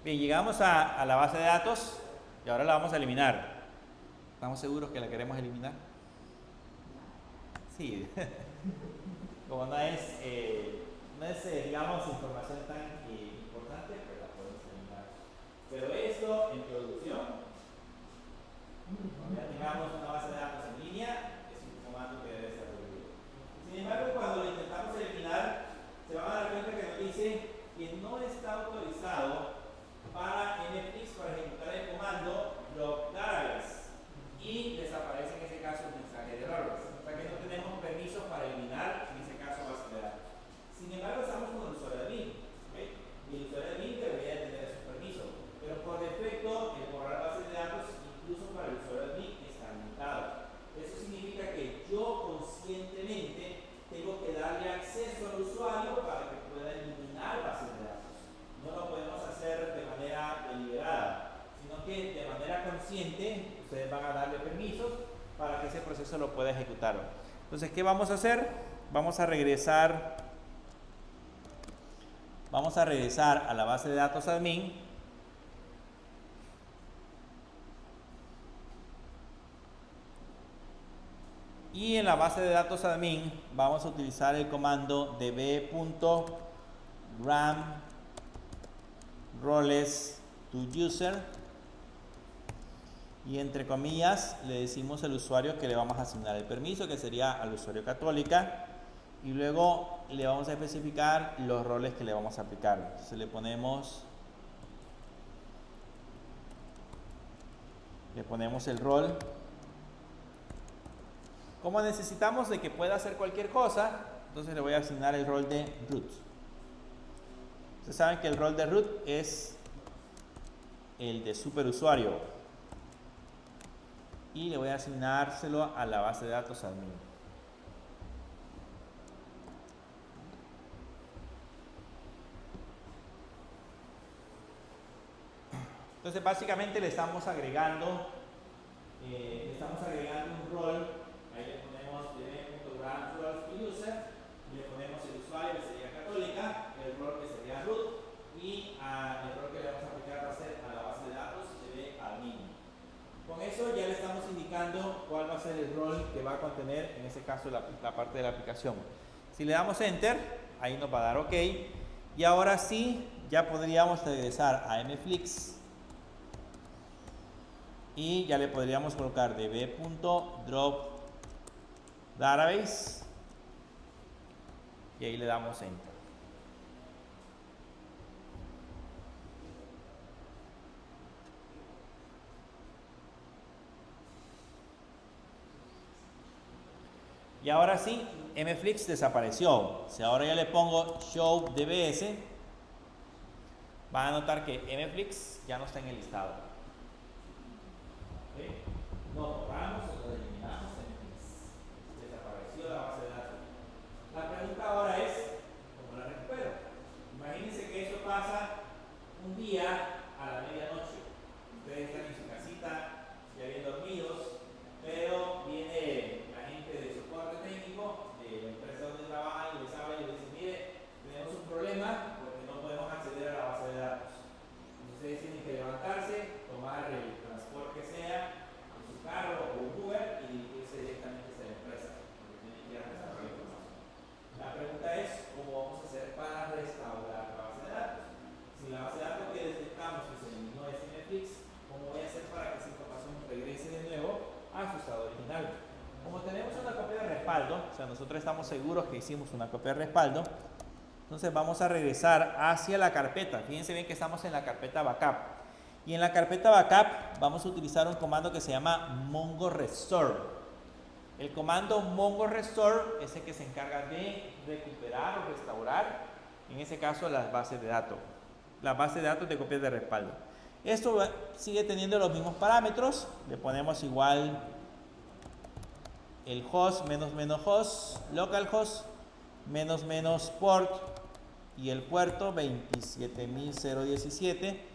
Bien, llegamos a la base de datos y ahora la vamos a eliminar. ¿Estamos seguros que la queremos eliminar? Sí. Como no es digamos, información tan importante, pues la podemos eliminar. Pero esto en producción, cuando ya tengamos una base de datos en línea, es un comando que debe ser prohibido. Sin embargo, cuando lo intentamos eliminar, se van a dar cuenta que nos dice que no está autorizado para MFlix para ejecutar el comando dropDatabase y desaparece en ese caso un mensaje de error. O sea que no tenemos permisos para eliminar en ese caso base de datos. Sin embargo, estamos con el usuario admin, ¿okay? Y el usuario admin debería tener esos permisos, pero por defecto el borrar bases de datos incluso para el usuario admin está limitado. Eso significa que yo conscientemente tengo que darle acceso al usuario para que pueda eliminar bases de datos. No lo podemos hacer de manera deliberada, sino que de manera consciente ustedes van a darle permisos para que ese proceso lo pueda ejecutar. Entonces, ¿qué vamos a hacer? Vamos a regresar vamos a regresar a la base de datos admin. Y en la base de datos admin vamos a utilizar el comando db.ram roles to user, y entre comillas le decimos al usuario que le vamos a asignar el permiso, que sería al usuario Católica, y luego le vamos a especificar los roles que le vamos a aplicar. Entonces le ponemos el rol. Como necesitamos de que pueda hacer cualquier cosa, entonces le voy a asignar el rol de root. Ustedes saben que el rol de root es el de superusuario, y le voy a asignárselo a la base de datos admin. Entonces básicamente le estamos agregando un rol. Ahí le ponemos db.ram roles to user, le ponemos el usuario que sería Católica, el rol que sería root, y el rol que le vamos a aplicar va a ser a la base de datos db-admin. Con eso ya le estamos indicando cuál va a ser el rol que va a contener, en este caso, la parte de la aplicación. Si le damos Enter, ahí nos va a dar OK. Y ahora sí, ya podríamos regresar a mflix. Y ya le podríamos colocar db.drop_database. Y ahí le damos Enter. Y ahora sí, mflix desapareció. Si ahora ya le pongo show dbs, van a notar que mflix ya no está en el listado. ¿Okay? Lo borramos o lo eliminamos mflix. Desapareció la base de datos. La pregunta ahora es, ¿cómo la recupero? Imagínense que eso pasa un día a la medianoche. Ustedes están en su casita, ya bien dormidos, pero viene la gente de soporte técnico de la empresa donde trabajan y les habla y les dice: mire, tenemos un problema porque no podemos acceder a la base de datos. Entonces ustedes tienen que levantarse, tomar el transporte que sea, en su carro o un Uber, y dirigirse directamente a la empresa, porque tienen que ir a restaurar la información. La pregunta es, ¿cómo vamos a hacer para restaurar la base de datos? Si la base de datos que detectamos que se eliminó es mflix, ¿cómo voy a hacer para que esa información regrese de nuevo a su estado original? Como tenemos una copia de respaldo, o sea, nosotros estamos seguros que hicimos una copia de respaldo, entonces vamos a regresar hacia la carpeta. Fíjense bien que estamos en la carpeta backup. Y en la carpeta backup vamos a utilizar un comando que se llama mongo restore. El comando mongo restore es el que se encarga de recuperar o restaurar, en ese caso, las bases de datos. Las bases de datos de copias de respaldo. Esto sigue teniendo los mismos parámetros. Le ponemos igual el host, -host, localhost, -port y el puerto 27017.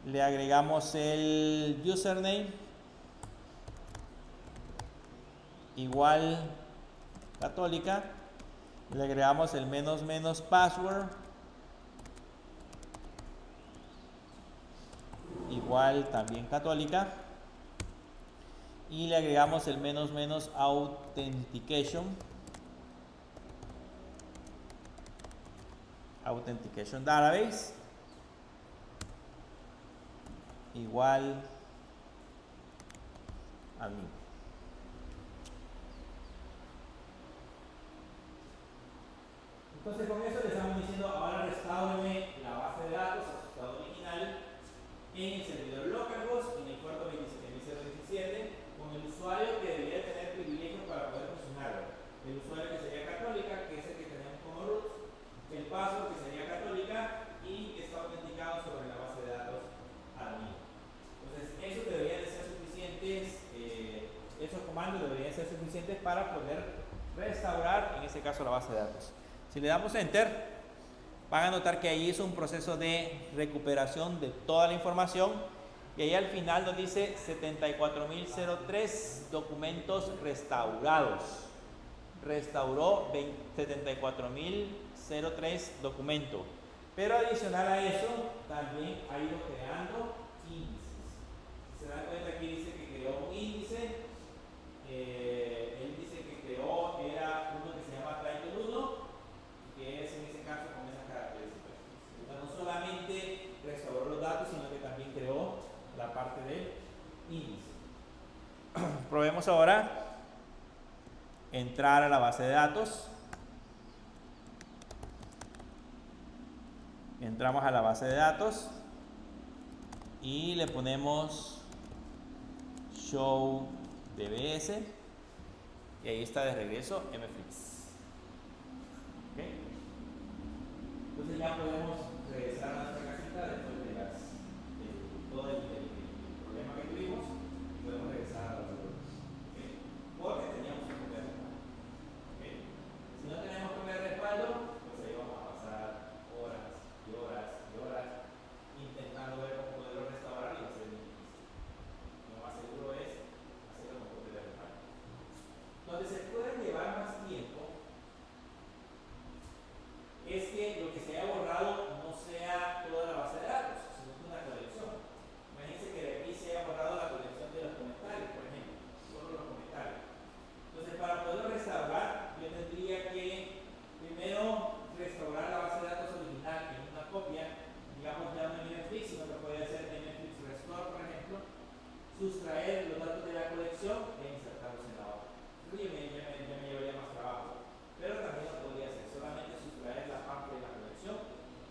Le agregamos el username igual Católica. Le agregamos el -password igual también Católica, y le agregamos el -authentication database igual admin. Entonces con eso le estamos diciendo: ahora restáureme la base de datos a su estado original en el servidor localhost, en el puerto 27017, con el usuario que debería tener privilegios para poder funcionarlo. El usuario que sería Católica, que es el que tenemos como root, el password que sería Católica y que está autenticado sobre la base de datos admin. Entonces, esos deberían de ser suficientes, esos comandos deberían ser suficientes para poder restaurar, en este caso, la base de datos. Si le damos Enter, van a notar que ahí es un proceso de recuperación de toda la información, y ahí al final nos dice 74.003 documentos restaurados. Restauró 74.003 documentos. Pero adicional a eso, también ha ido creando índices. Si se dan cuenta, aquí dice que creó un índice. El índice que creó era uno que se llama Title 1, que es en ese caso con esas características. Entonces, no solamente restauró los datos, sino que también creó la parte del índice. Probemos ahora entrar a la base de datos. Entramos a la base de datos y le ponemos show DBS y ahí está de regreso MFlix. ¿Okay? Entonces ya podemos regresar a nuestra casita después de todo el problema que tuvimos y podemos regresar a la producción. ¿Okay? Porque teníamos un copia de respaldo. ¿Okay? Si no tenemos copia de respaldo, pues ahí vamos a pasar horas y horas y horas intentando ver cómo poderlo restaurar y hacer el índice. Lo más seguro es hacerlo con copia de respaldo. Donde se puede llevar más tiempo es que lo que se haya borrado no sea toda la base de datos, sino que una colección. Imagínense que de aquí se haya borrado la colección de los comentarios, por ejemplo, solo los comentarios. Entonces, para poderlo restaurar, yo tendría que primero restaurar la base de datos original en una copia, digamos ya no en MFlix, sino que puede ser MFlix Restore, por ejemplo, sustraer los datos de la colección e insertarlos en la otra. Entonces, ya me llevaría más trabajo, pero también lo podría hacer, solamente sustraer la parte de la colección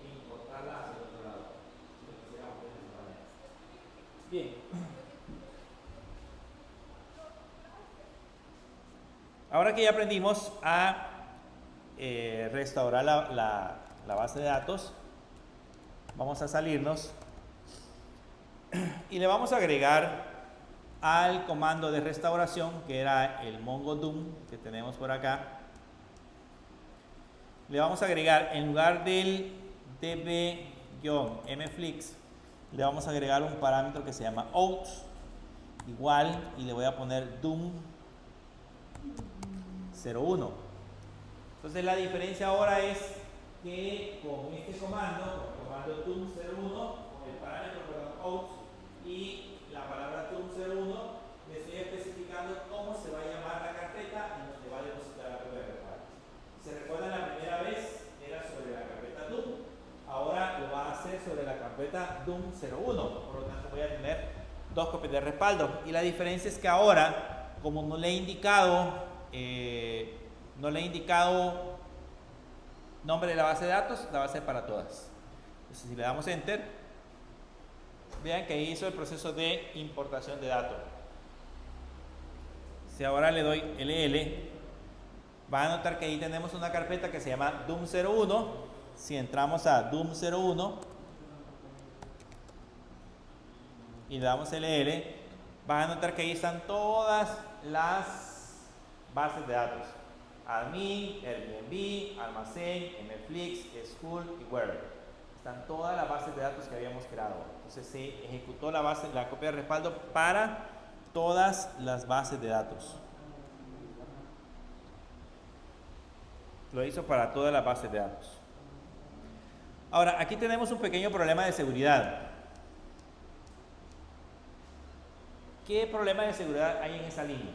e importarla hacia el otro lado. Lo que hiciéramos de esa manera. Bien. Ahora que ya aprendimos a restaurar la base de datos, vamos a salirnos y le vamos a agregar al comando de restauración, que era el MongoDoom que tenemos por acá. Le vamos a agregar, en lugar del db-mflix, le vamos a agregar un parámetro que se llama out, igual, y le voy a poner doom 01. Entonces la diferencia ahora es que con este comando, con el comando doom01, con el parámetro out y la palabra doom01, le estoy especificando cómo se va a llamar la carpeta en donde va a depositar la copia de respaldo. Si se recuerdan, la primera vez era sobre la carpeta doom, ahora lo va a hacer sobre la carpeta doom01, por lo tanto voy a tener dos copias de respaldo. Y la diferencia es que ahora, como no le he indicado nombre de la base de datos, la va a hacer para todas. Entonces, si le damos enter, vean que hizo el proceso de importación de datos. Si ahora le doy LL, va a notar que ahí tenemos una carpeta que se llama doom01. Si entramos a doom01 y le damos LL, van a notar que ahí están todas las bases de datos: admin, Airbnb, almacén, MFlix, school y where. Están todas las bases de datos que habíamos creado. Entonces se ejecutó la copia de respaldo para todas las bases de datos. Lo hizo para todas las bases de datos. Ahora, aquí tenemos un pequeño problema de seguridad. ¿Qué problema de seguridad hay en esa línea?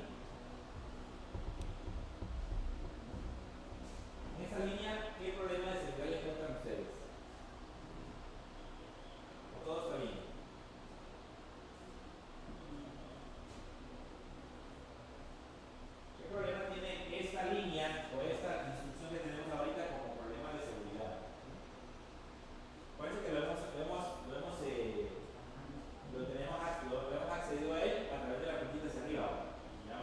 En esa línea, ¿qué problema de seguridad le encuentran ustedes? ¿O todo está bien? ¿Qué problema tiene esta línea o esta instrucción que tenemos ahorita como problema de seguridad? Parece que lo hemos accedido a él a través de la puntita hacia arriba. ¿Ya?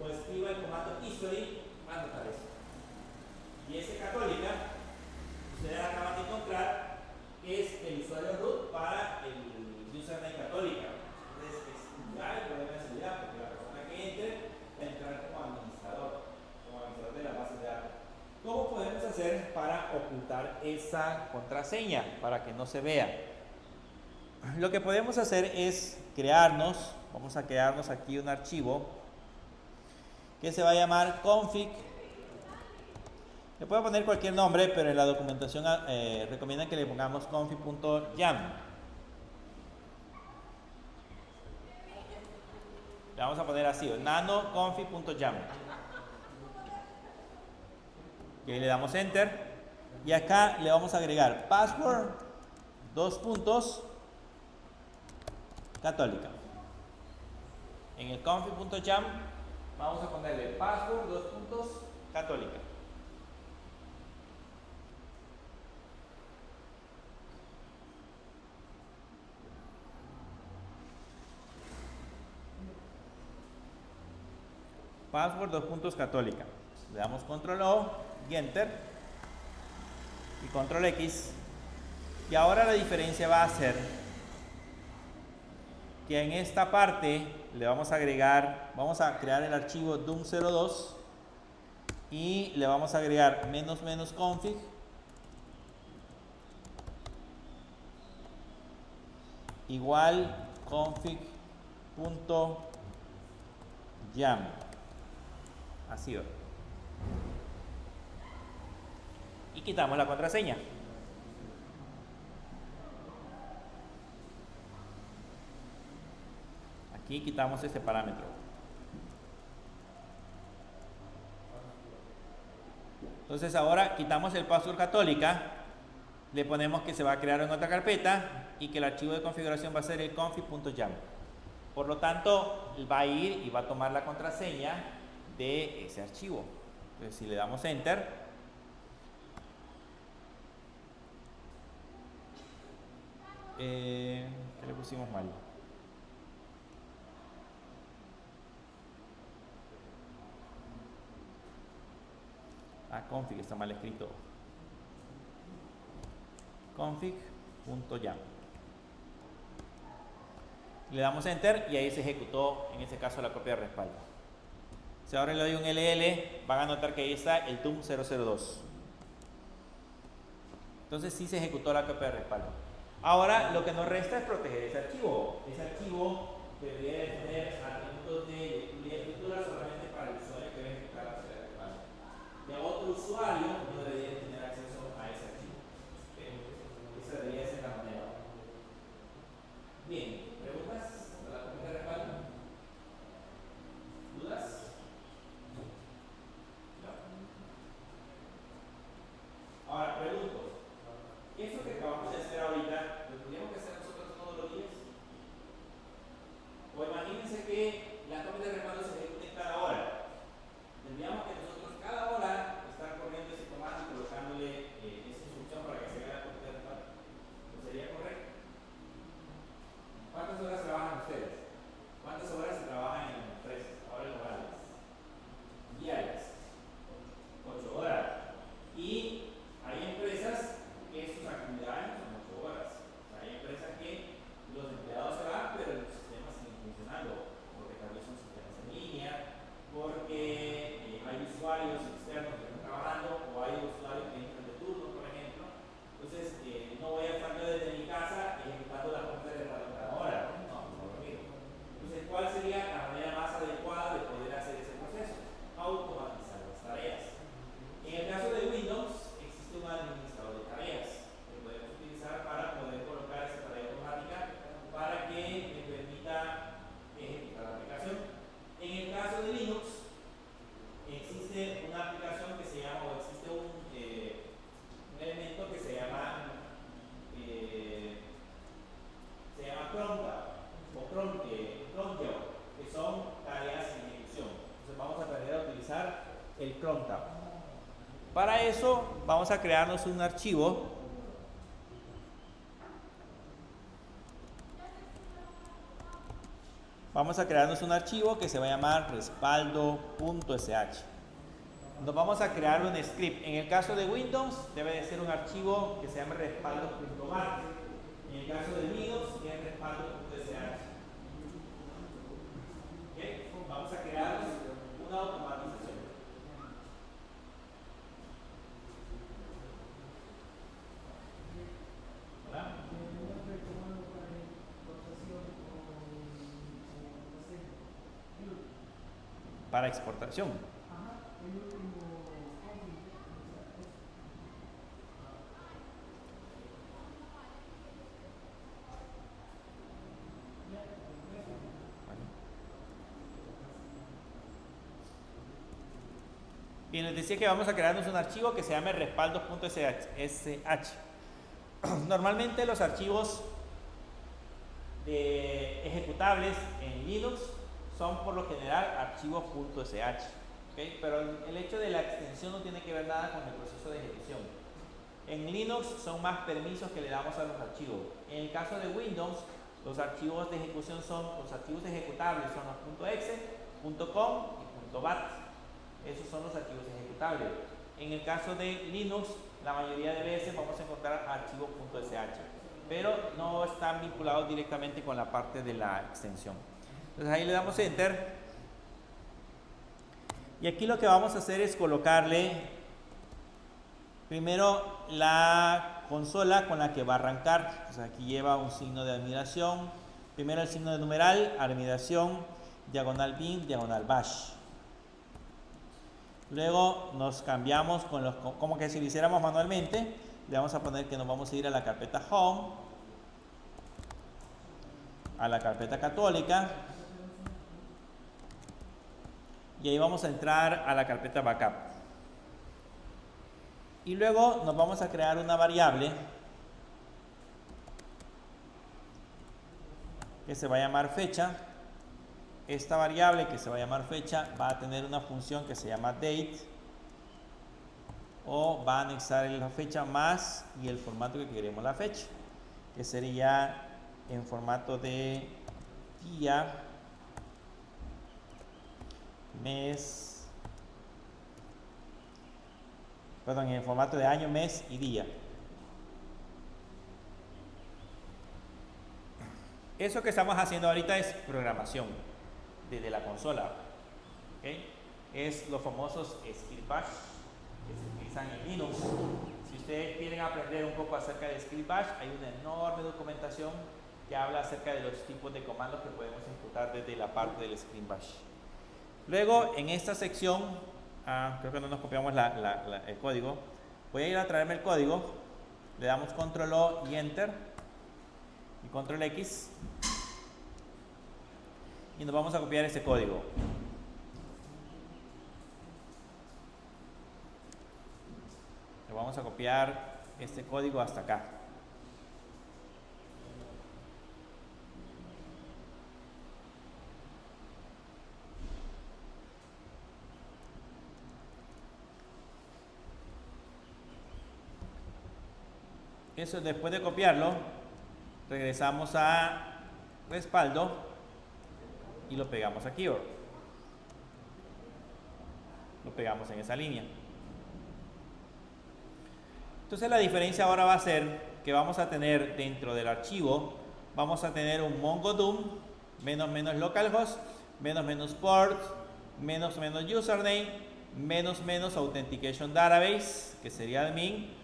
o escriba el comando history, va a notar eso. Y ese católica, ustedes acaban de encontrar, es el usuario root para el username católica. Entonces es clave, problema de seguridad, porque la persona que entre va a entrar como administrador de la base de datos. ¿Cómo podemos hacer para ocultar esa contraseña para que no se vea? Lo que podemos hacer es vamos a crearnos aquí un archivo que se va a llamar config. Le puedo poner cualquier nombre, pero en la documentación recomiendan que le pongamos config.yam. Le vamos a poner así, nano-config.yam. Y le damos enter. Y acá le vamos a agregar password, católica. En el config.yam vamos a ponerle password, católica. Password, católica. Le damos control O y enter y control X. Y ahora la diferencia va a ser que en esta parte le vamos a agregar, vamos a crear el archivo doom02 y le vamos a agregar --config igual config.yam. Así va. Y quitamos la contraseña. Aquí quitamos este parámetro. Entonces ahora quitamos el password católica, le ponemos que se va a crear en otra carpeta y que el archivo de configuración va a ser el config.yam. Por lo tanto, va a ir y va a tomar la contraseña de ese archivo. Entonces si le damos enter, ¿qué le pusimos mal? Config está mal escrito. Config.yam. Le damos enter y ahí se ejecutó, en este caso, la copia de respaldo. Si ahora le doy un LL, van a notar que ahí está el TUM002. Entonces sí se ejecutó la copia de respaldo. Ahora lo que nos resta es proteger ese archivo. Ese archivo debería de tener atributos de escritura solamente para el usuario que va a ejecutar la copia de respaldo. Y a otro usuario no debería tener acceso a ese archivo. Esa debería ser la manera. Bien, ¿preguntas a la copia de respaldo? ¿Dudas? No. Ahora pregunto, ¿eso que acabamos de hacer ahorita lo tendríamos que hacer nosotros todos los días? O imagínense que las copias de respaldo se ejecuten cada hora. Tendríamos que nosotros cada hora estar corriendo ese comando y colocándole esa instrucción para que se haga la copia de respaldo. ¿No sería correcto? ¿Cuántas horas trabajan ustedes? ¿Cuántas horas se trabajan en las empresas? Ahora en horarios. Diarias. 8 horas. Y hay empresas que sus actividades no son 8 horas. O sea, hay empresas que los empleados se van, pero los sistemas siguen funcionando, porque tal vez son sistemas en línea, porque hay usuarios externos que están trabajando, o hay usuarios que entran de turno, por ejemplo. Entonces, no voy a estar yo desde mi casa ejecutando la compra de respaldo cada hora. No, por lo mismo. Entonces, ¿cuál sería la manera más adecuada de poder hacer ese proceso? Automatizar las tareas. En el caso de Windows, existe un administrador de tareas que podemos utilizar para poder colocar esa tarea automática para que me permita ejecutar la aplicación. En el caso de Linux, existe una aplicación que se llama, o existe un elemento que se llama Cronta o Cronjo, que son tareas en ejecución. Entonces vamos a aprender a utilizar el Cronta. Para eso vamos a crearnos un archivo vamos a crearnos un archivo que se va a llamar respaldo.sh. Nos vamos a crear un script. En el caso de Windows debe de ser un archivo que se llame respaldo.bat. En el caso de Linux es respaldo.sh. ¿Okay? Vamos a crear una automatización. ¿Hola? Para exportación. Bien, les decía que vamos a crearnos un archivo que se llame respaldo.sh. Normalmente los archivos de ejecutables en Linux son por lo general archivos.sh, ¿okay? Pero el hecho de la extensión no tiene que ver nada con el proceso de ejecución. En Linux son más permisos que le damos a los archivos. En el caso de Windows, los archivos de ejecución los archivos ejecutables son los .exe, .com y .bat. Esos son los archivos ejecutables. En el caso de Linux, la mayoría de veces vamos a encontrar archivos.sh, pero no están vinculados directamente con la parte de la extensión. Entonces ahí le damos Enter. Y aquí lo que vamos a hacer es colocarle primero la consola con la que va a arrancar. Entonces aquí lleva un signo de admiración. Primero el signo de numeral, admiración, diagonal bin, diagonal bash. Luego nos cambiamos con los, como que si lo hiciéramos manualmente, le vamos a poner que nos vamos a ir a la carpeta Home, a la carpeta católica, y ahí vamos a entrar a la carpeta Backup. Y luego nos vamos a crear una variable que se va a llamar fecha. Esta variable que se va a llamar fecha va a tener una función que se llama date, o va a anexar la fecha más y el formato que queremos la fecha, que sería en formato de día, mes, perdón, en formato de año, mes y día. Eso que estamos haciendo ahorita es programación desde la consola, ¿okay? Es los famosos script bash que se utilizan en Linux. Si ustedes quieren aprender un poco acerca de script bash, hay una enorme documentación que habla acerca de los tipos de comandos que podemos ejecutar desde la parte del script bash. Luego, en esta sección, creo que no nos copiamos el código. Voy a ir a traerme el código. Le damos Control O y Enter y Control X. Y nos vamos a copiar este código. Le vamos a copiar este código hasta acá. Eso, después de copiarlo, regresamos a respaldo y lo pegamos aquí, lo pegamos en esa línea. Entonces la diferencia ahora va a ser que vamos a tener dentro del archivo, vamos a tener un mongodum, -- localhost, -- port, -- username, -- authentication database, que sería admin.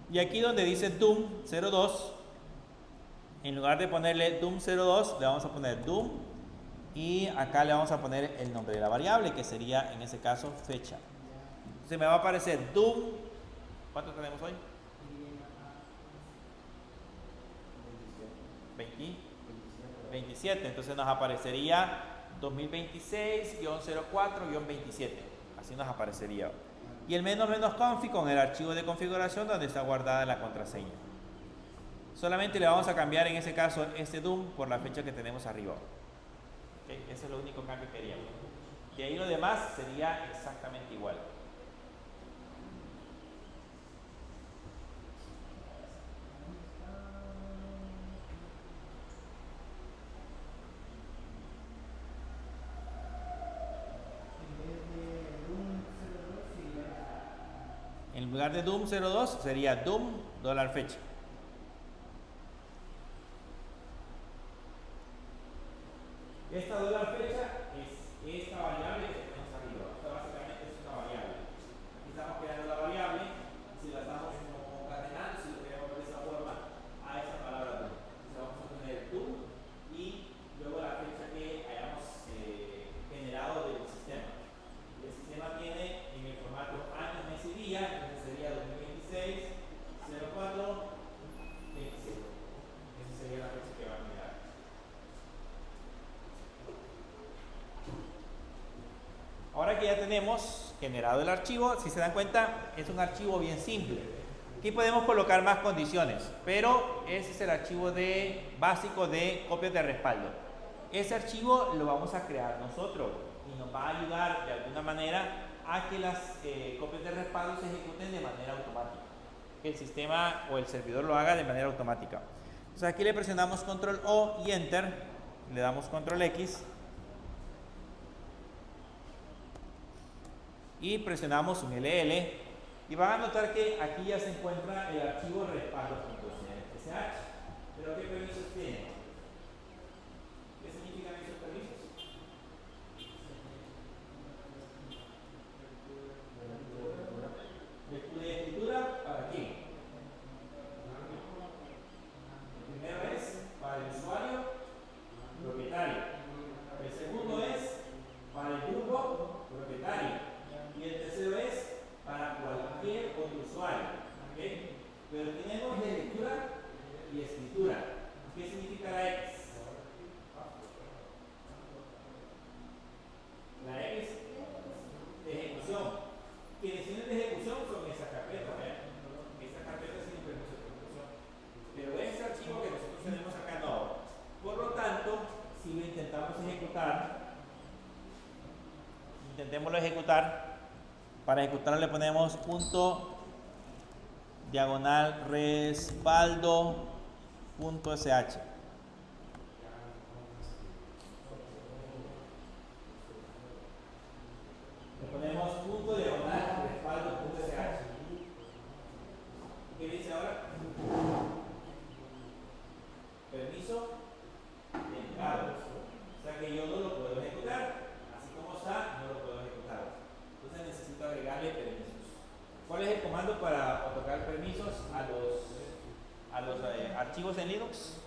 Y aquí donde dice doom 02, en lugar de ponerle doom 02, le vamos a poner doom, y acá le vamos a poner el nombre de la variable, que sería en ese caso fecha. Entonces me va a aparecer doom. ¿Cuánto tenemos hoy? 27. Entonces nos aparecería 2026-04-27. Así nos aparecería. Y el -- con el archivo de configuración donde está guardada la contraseña. Solamente le vamos a cambiar en ese caso este doom por la fecha que tenemos arriba. ¿Okay? Ese es lo único cambio que queríamos. De ahí lo demás sería exactamente igual. lugar de DUM02 sería DUM $fecha. Esta $fecha es esta variable que tenemos arriba. Esta básicamente es una variable. Aquí estamos creando la variable y si la estamos concatenando, si lo queremos ver de esa forma, a esa palabra DUM. Entonces vamos a poner DUM y luego la fecha que hayamos generado del sistema. El sistema tiene en el formato año, mes y día, entonces sería 2026, 04, 27. Esa sería la fecha que va a generar. Ahora que ya tenemos generado el archivo, si se dan cuenta, es un archivo bien simple. Aquí podemos colocar más condiciones, pero ese es el archivo básico de copias de respaldo. Ese archivo lo vamos a crear nosotros y nos va a ayudar de alguna manera a que las copias de respaldo se ejecuten de manera automática, que el sistema o el servidor lo haga de manera automática. Entonces aquí le presionamos Control O y Enter, le damos Control X y presionamos un LL y van a notar que aquí ya se encuentra el archivo respaldo.sh. ¿Pero qué permisos tiene? ¿Qué significan esos permisos? Lectura y escritura, ¿para quién? El primero es para el usuario propietario. El segundo es para el grupo propietario. Y el tercero es para cualquier otro usuario. ¿Okay? Pero tenemos de lectura y escritura. ¿Qué significa la X? La X de ejecución. Quienes tienen de ejecución son esa carpeta. Esta carpeta tiene permiso de ejecución. Pero ese archivo que nosotros tenemos acá no. Por lo tanto, si lo intentamos ejecutar, intentémoslo ejecutar. Para ejecutarlo le ponemos punto diagonal respaldo.sh. Le ponemos punto diagonal respaldo.sh. ¿Qué dice ahora? Permiso denegado. O sea que yo no lo puedo ejecutar. Así como está, no lo puedo ejecutar. Entonces necesito agregarle permisos. ¿Cuál es el comando para otorgar permisos a los archivos en Linux?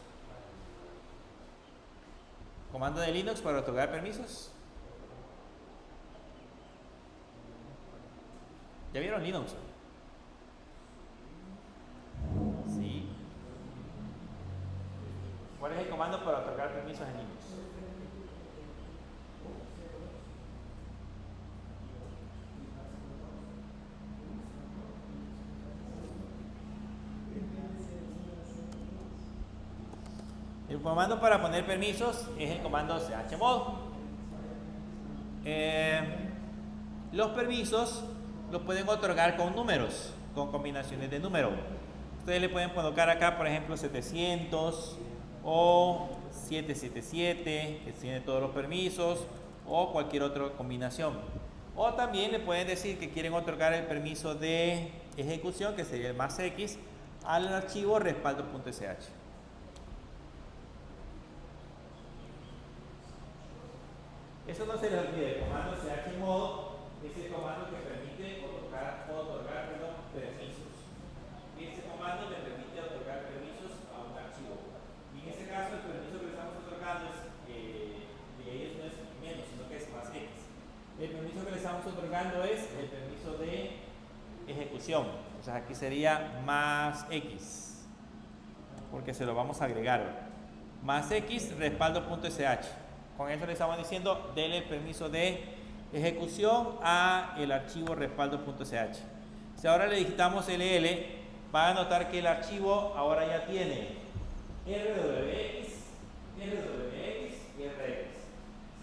¿Comando de Linux para otorgar permisos? ¿Ya vieron Linux? Sí. ¿Cuál es el comando para otorgar permisos en Linux? El comando para poner permisos es el comando chmod. Los permisos los pueden otorgar con números, con combinaciones de números. Ustedes le pueden colocar acá, por ejemplo, 700 o 777, que tiene todos los permisos, o cualquier otra combinación. O también le pueden decir que quieren otorgar el permiso de ejecución, que sería el más X, al archivo respaldo.sh. Eso no se les olvide, el comando chmod es el comando que permite otorgar permisos. Este comando le permite otorgar permisos a un archivo. Y en este caso el permiso que le estamos otorgando de ellos no es menos, sino que es más X. El permiso que le estamos otorgando es el permiso de ejecución. Entonces aquí sería más X, porque se lo vamos a agregar. Más X respaldo.sh. Con eso le estamos diciendo, dele el permiso de ejecución a el archivo respaldo.sh. Si ahora le digitamos LL, van a notar que el archivo ahora ya tiene RWX y RX.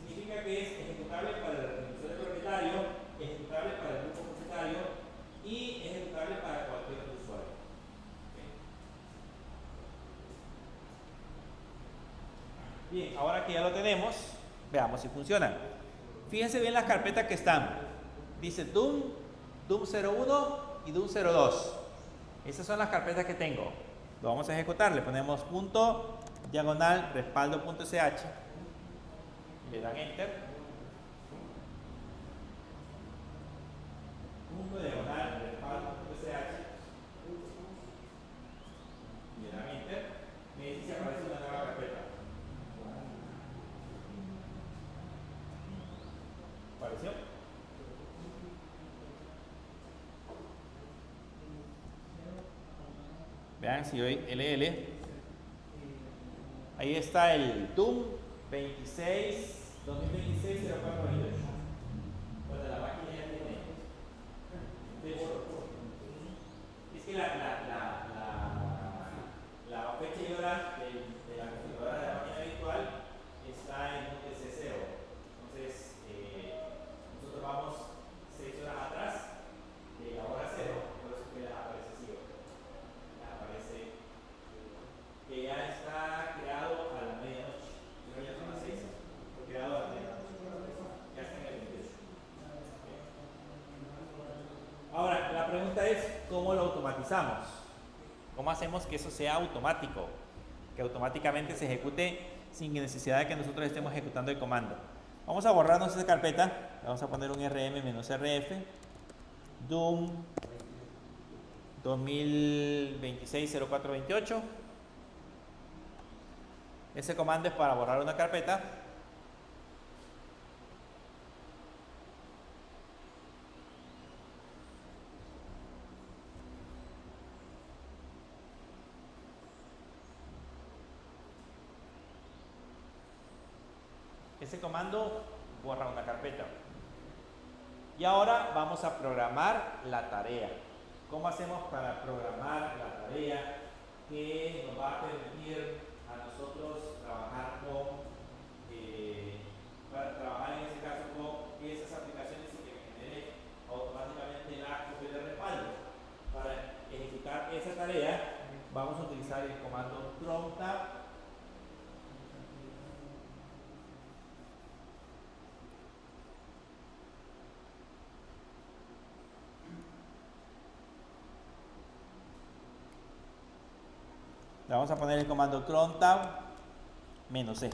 Significa que es ejecutable para el reproductor propietario, ejecutable para el grupo propietario y ejecutable para cualquier otro usuario. Bien, ahora que ya lo tenemos, veamos si funciona. Fíjense bien las carpetas que están. Dice DUM 01 y DUM02. Esas son las carpetas que tengo. Lo vamos a ejecutar. Le ponemos punto diagonal respaldo.sh. Le dan enter. Punto diagonal respaldo.sh. Le dan enter. Me dice si aparece una nueva carpeta. ¿Apareció? Vean si doy LL. Ahí está el DUM 2026 0428. Bueno, la máquina ya tiene. De hecho, es que la fecha y hora de la configuradora de la máquina virtual está en UTC 0. Entonces, nosotros vamos 6 horas atrás de la hora 0, por eso que aparece así. Aparece que ya está creado a la medianoche. Pero ya son las 6. Fue creado a la medianoche. Ya está en el 28. Ahora, la pregunta es, ¿cómo lo automatizamos? ¿Cómo hacemos que eso sea automático? Que automáticamente se ejecute sin necesidad de que nosotros estemos ejecutando el comando. Vamos a borrarnos esa carpeta. Le vamos a poner un rm-rf DUM 2026-0428. Ese comando es para borrar una carpeta. Ese comando borra una carpeta. Y ahora vamos a programar la tarea. ¿Cómo hacemos para programar la tarea que nos va a permitir a nosotros trabajar para trabajar en este caso con esas aplicaciones y que me genere automáticamente la copia de respaldo? Para ejecutar esa tarea vamos a utilizar el comando crontab. Le vamos a poner el comando crontab -c.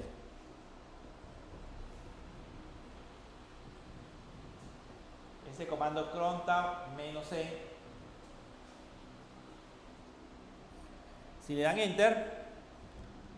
Ese comando crontab -c, si le dan enter,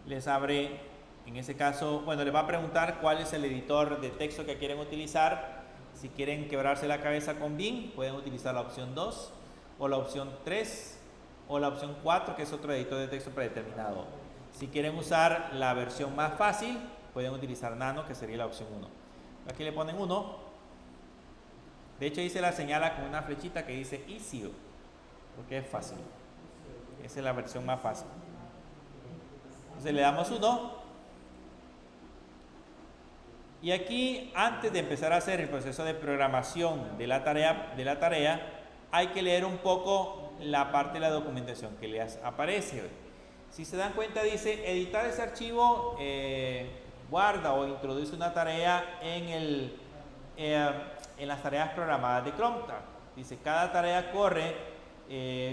les abre, en ese caso, bueno, les va a preguntar cuál es el editor de texto que quieren utilizar. Si quieren quebrarse la cabeza con Bing, pueden utilizar la opción 2 o la opción 3 o la opción 4, que es otro editor de texto predeterminado. Si quieren usar la versión más fácil, pueden utilizar Nano, que sería la opción 1. Aquí le ponen 1. De hecho, ahí se la señala con una flechita que dice Easy, porque es fácil. Esa es la versión más fácil. Entonces le damos 1. Y aquí, antes de empezar a hacer el proceso de programación de la tarea, hay que leer un poco la parte de la documentación que les aparece. Si se dan cuenta, dice editar ese archivo, guarda o introduce una tarea en las tareas programadas de crontab. Dice cada tarea corre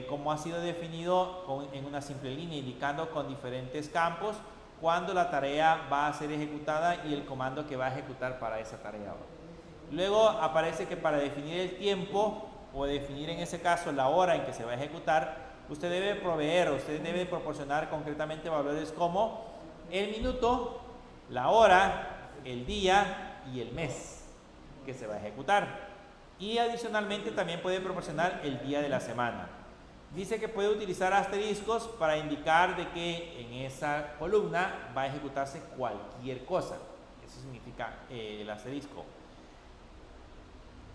como ha sido definido en una simple línea, indicando con diferentes campos cuándo la tarea va a ser ejecutada y el comando que va a ejecutar para esa tarea. Luego aparece que para definir el tiempo o definir en ese caso la hora en que se va a ejecutar, usted debe proporcionar concretamente valores como el minuto, la hora, el día y el mes que se va a ejecutar. Y adicionalmente también puede proporcionar el día de la semana. Dice que puede utilizar asteriscos para indicar de que en esa columna va a ejecutarse cualquier cosa. Eso significa el asterisco.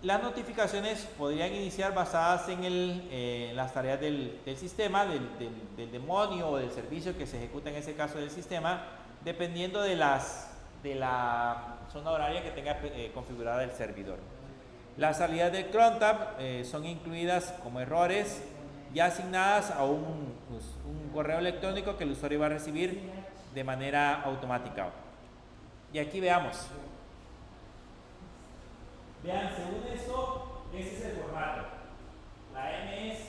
Las notificaciones podrían iniciar basadas en las tareas del sistema, del demonio o del servicio que se ejecuta en ese caso del sistema, dependiendo de la zona horaria que tenga configurada el servidor. Las salidas del crontab son incluidas como errores ya asignadas a un correo electrónico que el usuario va a recibir de manera automática. Y aquí veamos. Vean, según esto, ese es el formato. La MS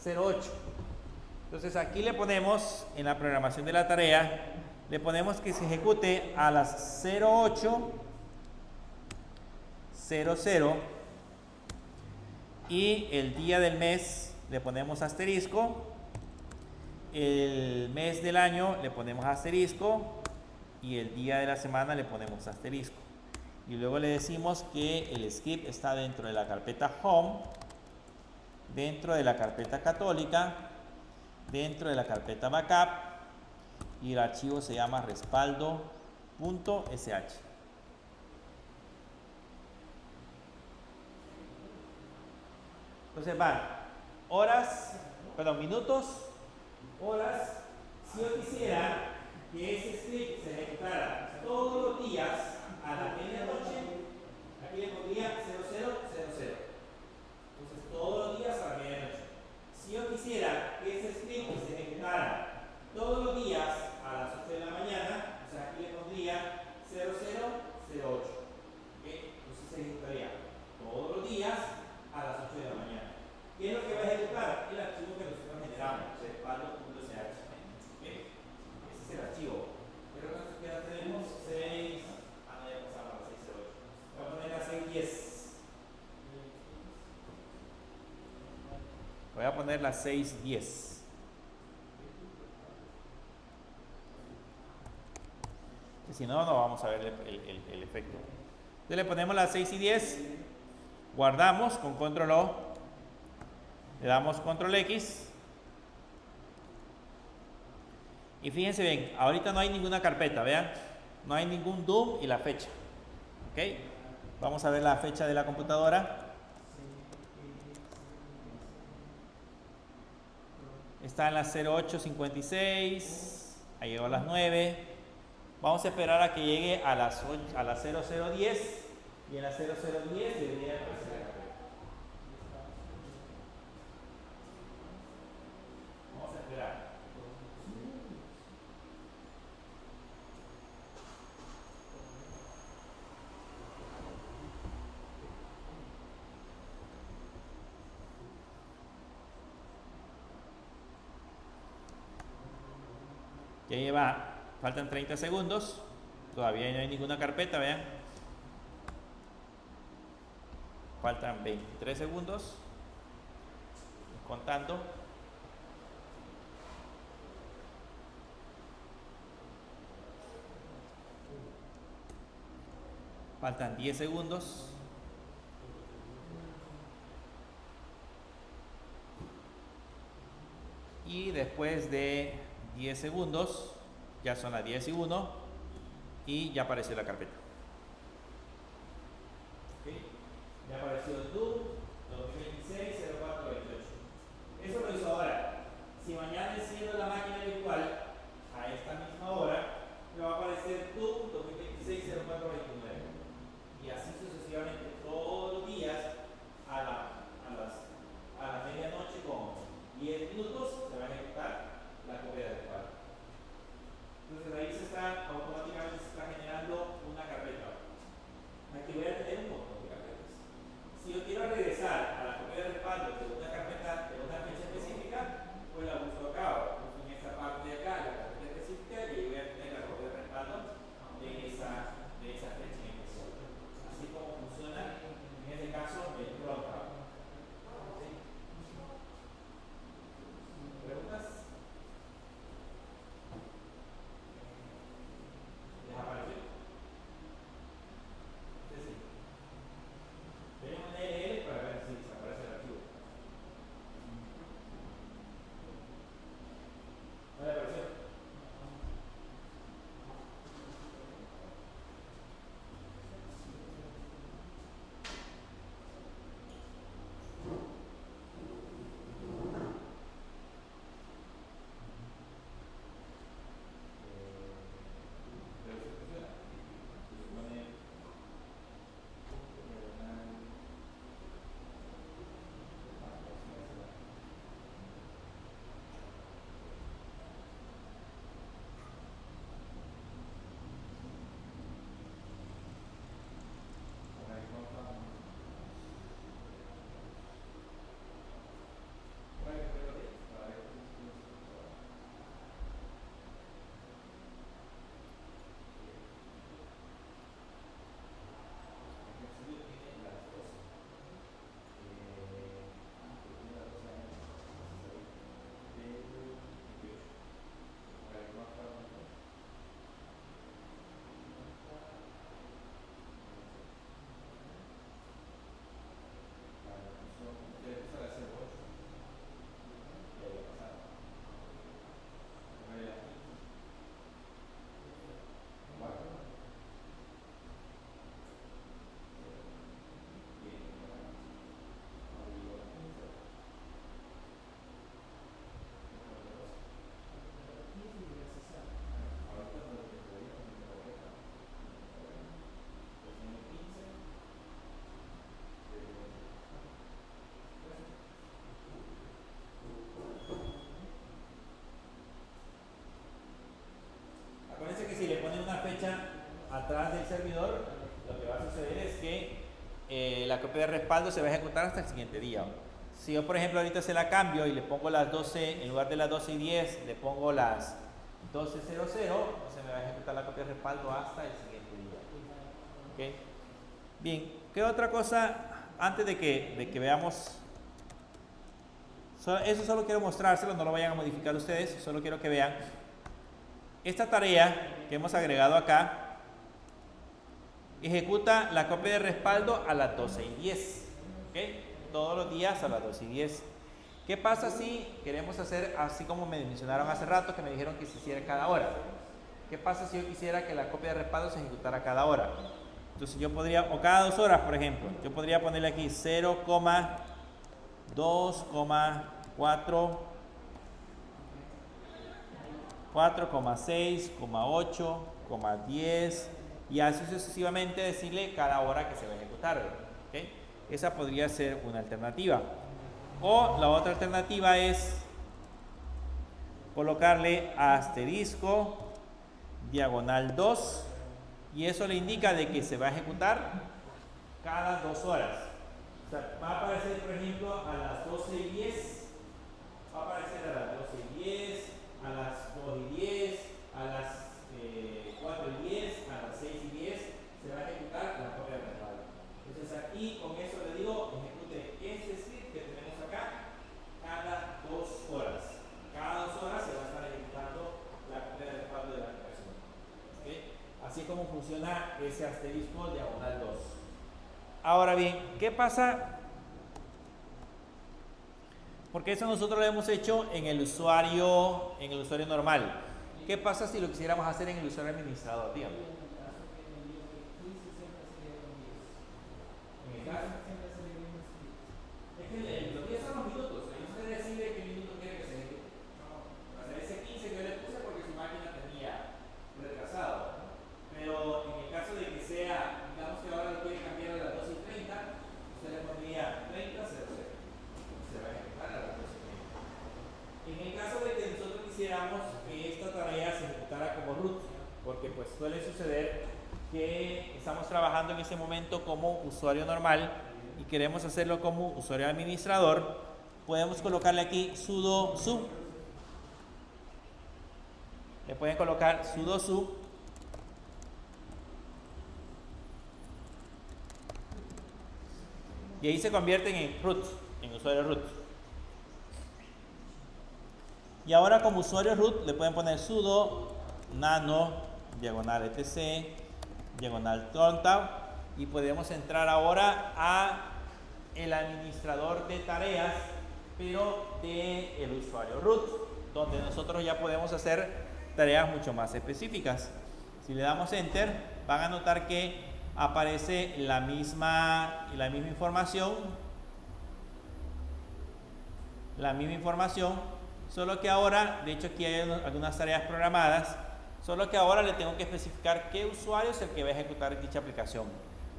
08. Entonces aquí le ponemos, en la programación de la tarea, le ponemos que se ejecute a las 08:00 y el día del mes le ponemos asterisco, el mes del año le ponemos asterisco y el día de la semana le ponemos asterisco. Y luego le decimos que el script está dentro de la carpeta home, dentro de la carpeta católica, dentro de la carpeta backup, y el archivo se llama respaldo.sh. Entonces van minutos, horas. Si yo quisiera que ese script se ejecutara todos los días a la medianoche, aquí le pondría 0000. Entonces todos los días a la medianoche. Si yo quisiera que ese script se ejecutara todos los días a las 8 de la mañana, o sea, aquí le pondría 0008. ¿Okay? Entonces se ejecutaría todos los días a las 8 de la mañana. ¿Qué es lo que va a ejecutar? El archivo que nosotros generamos, respaldo.sh. ¿Okay? Ese es el archivo. Pero nosotros ya tenemos 6. No, ya pasamos a las 608. Voy a poner a 610. Voy a poner las 6:10. Si no, no vamos a ver el efecto. Entonces le ponemos las 6:10, guardamos con control O, le damos control X. Y fíjense bien, ahorita no hay ninguna carpeta, vean, no hay ningún DOM y la fecha. ¿Ok? Vamos a ver la fecha de la computadora. Está en las 08:56, ahí llegó a las 9. Vamos a esperar a que llegue a las 00:10 y en las 00:10 debería aparecer la carpeta. Vamos a esperar. Ya lleva. Faltan 30 segundos. Todavía no hay ninguna carpeta, vean. Faltan 23 segundos. Contando. Faltan 10 segundos. Y después de 10 segundos, ya son las 10:01 y ya apareció la carpeta. ¿Okay? Ya apareció el DOOM 2026-0428. Eso lo hizo ahora. Si mañana enciendo la máquina virtual a esta misma hora, me va a aparecer DOOM 2026-0429. Y así sucesivamente todos los días a la medianoche con 10 minutos se va a ejecutar la copia de respaldo. Entonces ahí automáticamente se está generando una carpeta. copia de respaldo se va a ejecutar hasta el siguiente día. Si yo, por ejemplo, ahorita se la cambio y le pongo las 12, en lugar de las 12:10, le pongo las 12:00, entonces me va a ejecutar la copia de respaldo hasta el siguiente día. ¿Okay? Bien, ¿qué otra cosa antes de que veamos? Eso solo quiero mostrárselo, no lo vayan a modificar ustedes, solo quiero que vean. Esta tarea que hemos agregado acá ejecuta la copia de respaldo a las 12:10. ¿Okay? Todos los días a las 12:10. ¿Qué pasa si queremos hacer así como me mencionaron hace rato, que me dijeron que se hiciera cada hora? ¿Qué pasa si yo quisiera que la copia de respaldo se ejecutara cada hora? Entonces yo podría, o cada 2 horas, por ejemplo, yo podría ponerle aquí 0,2,4, 4,6, 8, 10 y así sucesivamente decirle cada hora que se va a ejecutar. ¿Okay? Esa podría ser una alternativa. O la otra alternativa es colocarle asterisco, diagonal 2 y eso le indica de que se va a ejecutar cada 2 horas. O sea, va a aparecer, por ejemplo, a las 12:10, va a aparecer a las 12:10, a las 2:10, a las 4:10, a las 6:10, se va a ejecutar la copia de respaldo. Entonces aquí con eso le digo, ejecute este script que tenemos acá cada 2 horas. Cada 2 horas se va a estar ejecutando la copia de respaldo de la aplicación. ¿Okay? Así es como funciona ese asterisco diagonal 2. Ahora bien, ¿qué pasa? Porque eso nosotros lo hemos hecho en el usuario normal. ¿Qué pasa si lo quisiéramos hacer en el usuario administrador? Dígame. En el caso, es que los 10 son los minutos. Ahí no se decide qué minuto quiere que se ejecute. Para ese 15 que yo le puse porque su máquina tenía retrasado. Pero en el caso de que sea, digamos que ahora lo quiere cambiar a las 12:30, usted le pondría 30:00. Se va a ejecutar a las 12:30. En el caso de que nosotros quisiéramos que esta tarea se ejecutara como root, porque pues suele suceder que estamos trabajando en ese momento como usuario normal y queremos hacerlo como usuario administrador, podemos colocarle aquí sudo su. Le pueden colocar sudo su. Y ahí se convierten en root, en usuario root. Y ahora como usuario root le pueden poner sudo nano diagonal etc diagonal countdown y podemos entrar ahora a el administrador de tareas, pero de el usuario root, donde nosotros ya podemos hacer tareas mucho más específicas. Si le damos enter, van a notar que aparece la misma información, solo que ahora, de hecho aquí hay algunas tareas programadas, solo que ahora le tengo que especificar qué usuario es el que va a ejecutar dicha aplicación.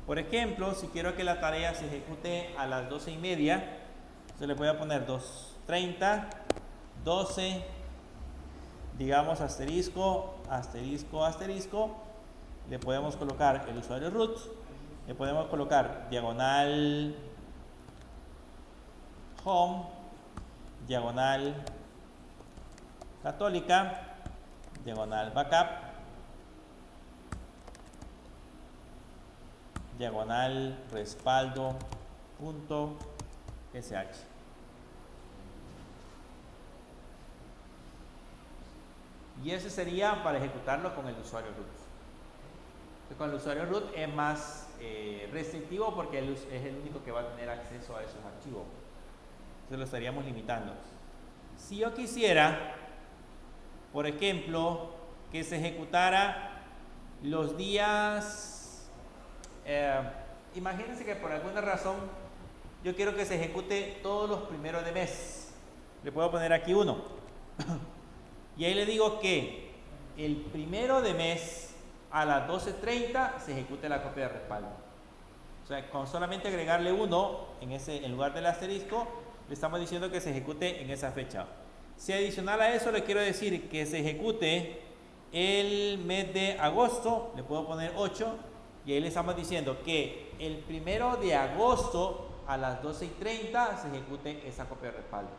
Por ejemplo, si quiero que la tarea se ejecute a las 12:30, se le voy a poner 2:30, 12, digamos asterisco, le podemos colocar el usuario root, le podemos colocar diagonal home, diagonal católica, diagonal backup, diagonal respaldo.sh. Y ese sería para ejecutarlo con el usuario root. Con el usuario root es más restrictivo porque es el único que va a tener acceso a esos archivos. Entonces lo estaríamos limitando. Si yo quisiera, por ejemplo, que se ejecutara los días, imagínense que por alguna razón yo quiero que se ejecute todos los primeros de mes. Le puedo poner aquí 1. Y ahí le digo que el primero de mes a las 12:30 se ejecute la copia de respaldo. O sea, con solamente agregarle 1 en lugar del asterisco, le estamos diciendo que se ejecute en esa fecha. Si adicional a eso le quiero decir que se ejecute el mes de agosto, le puedo poner 8 Y ahí le estamos diciendo que el 1 de agosto a las 12:30 se ejecute esa copia de respaldo.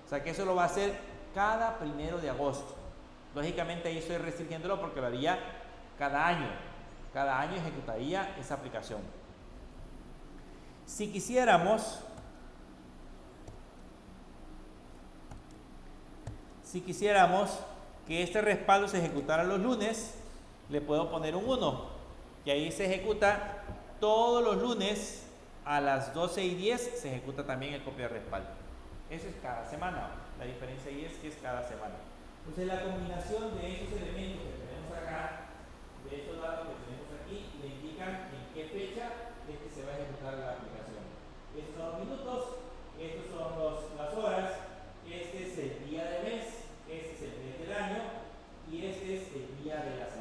O sea que eso lo va a hacer cada 1 de agosto. Lógicamente ahí estoy restringiéndolo porque lo haría cada año. Cada año ejecutaría esa aplicación. Si quisiéramos que este respaldo se ejecutara los lunes, le puedo poner un 1. Y ahí se ejecuta todos los lunes a las 12:10, se ejecuta también el copia de respaldo. Eso es cada semana. La diferencia ahí es que es cada semana. Entonces la combinación de esos elementos que tenemos acá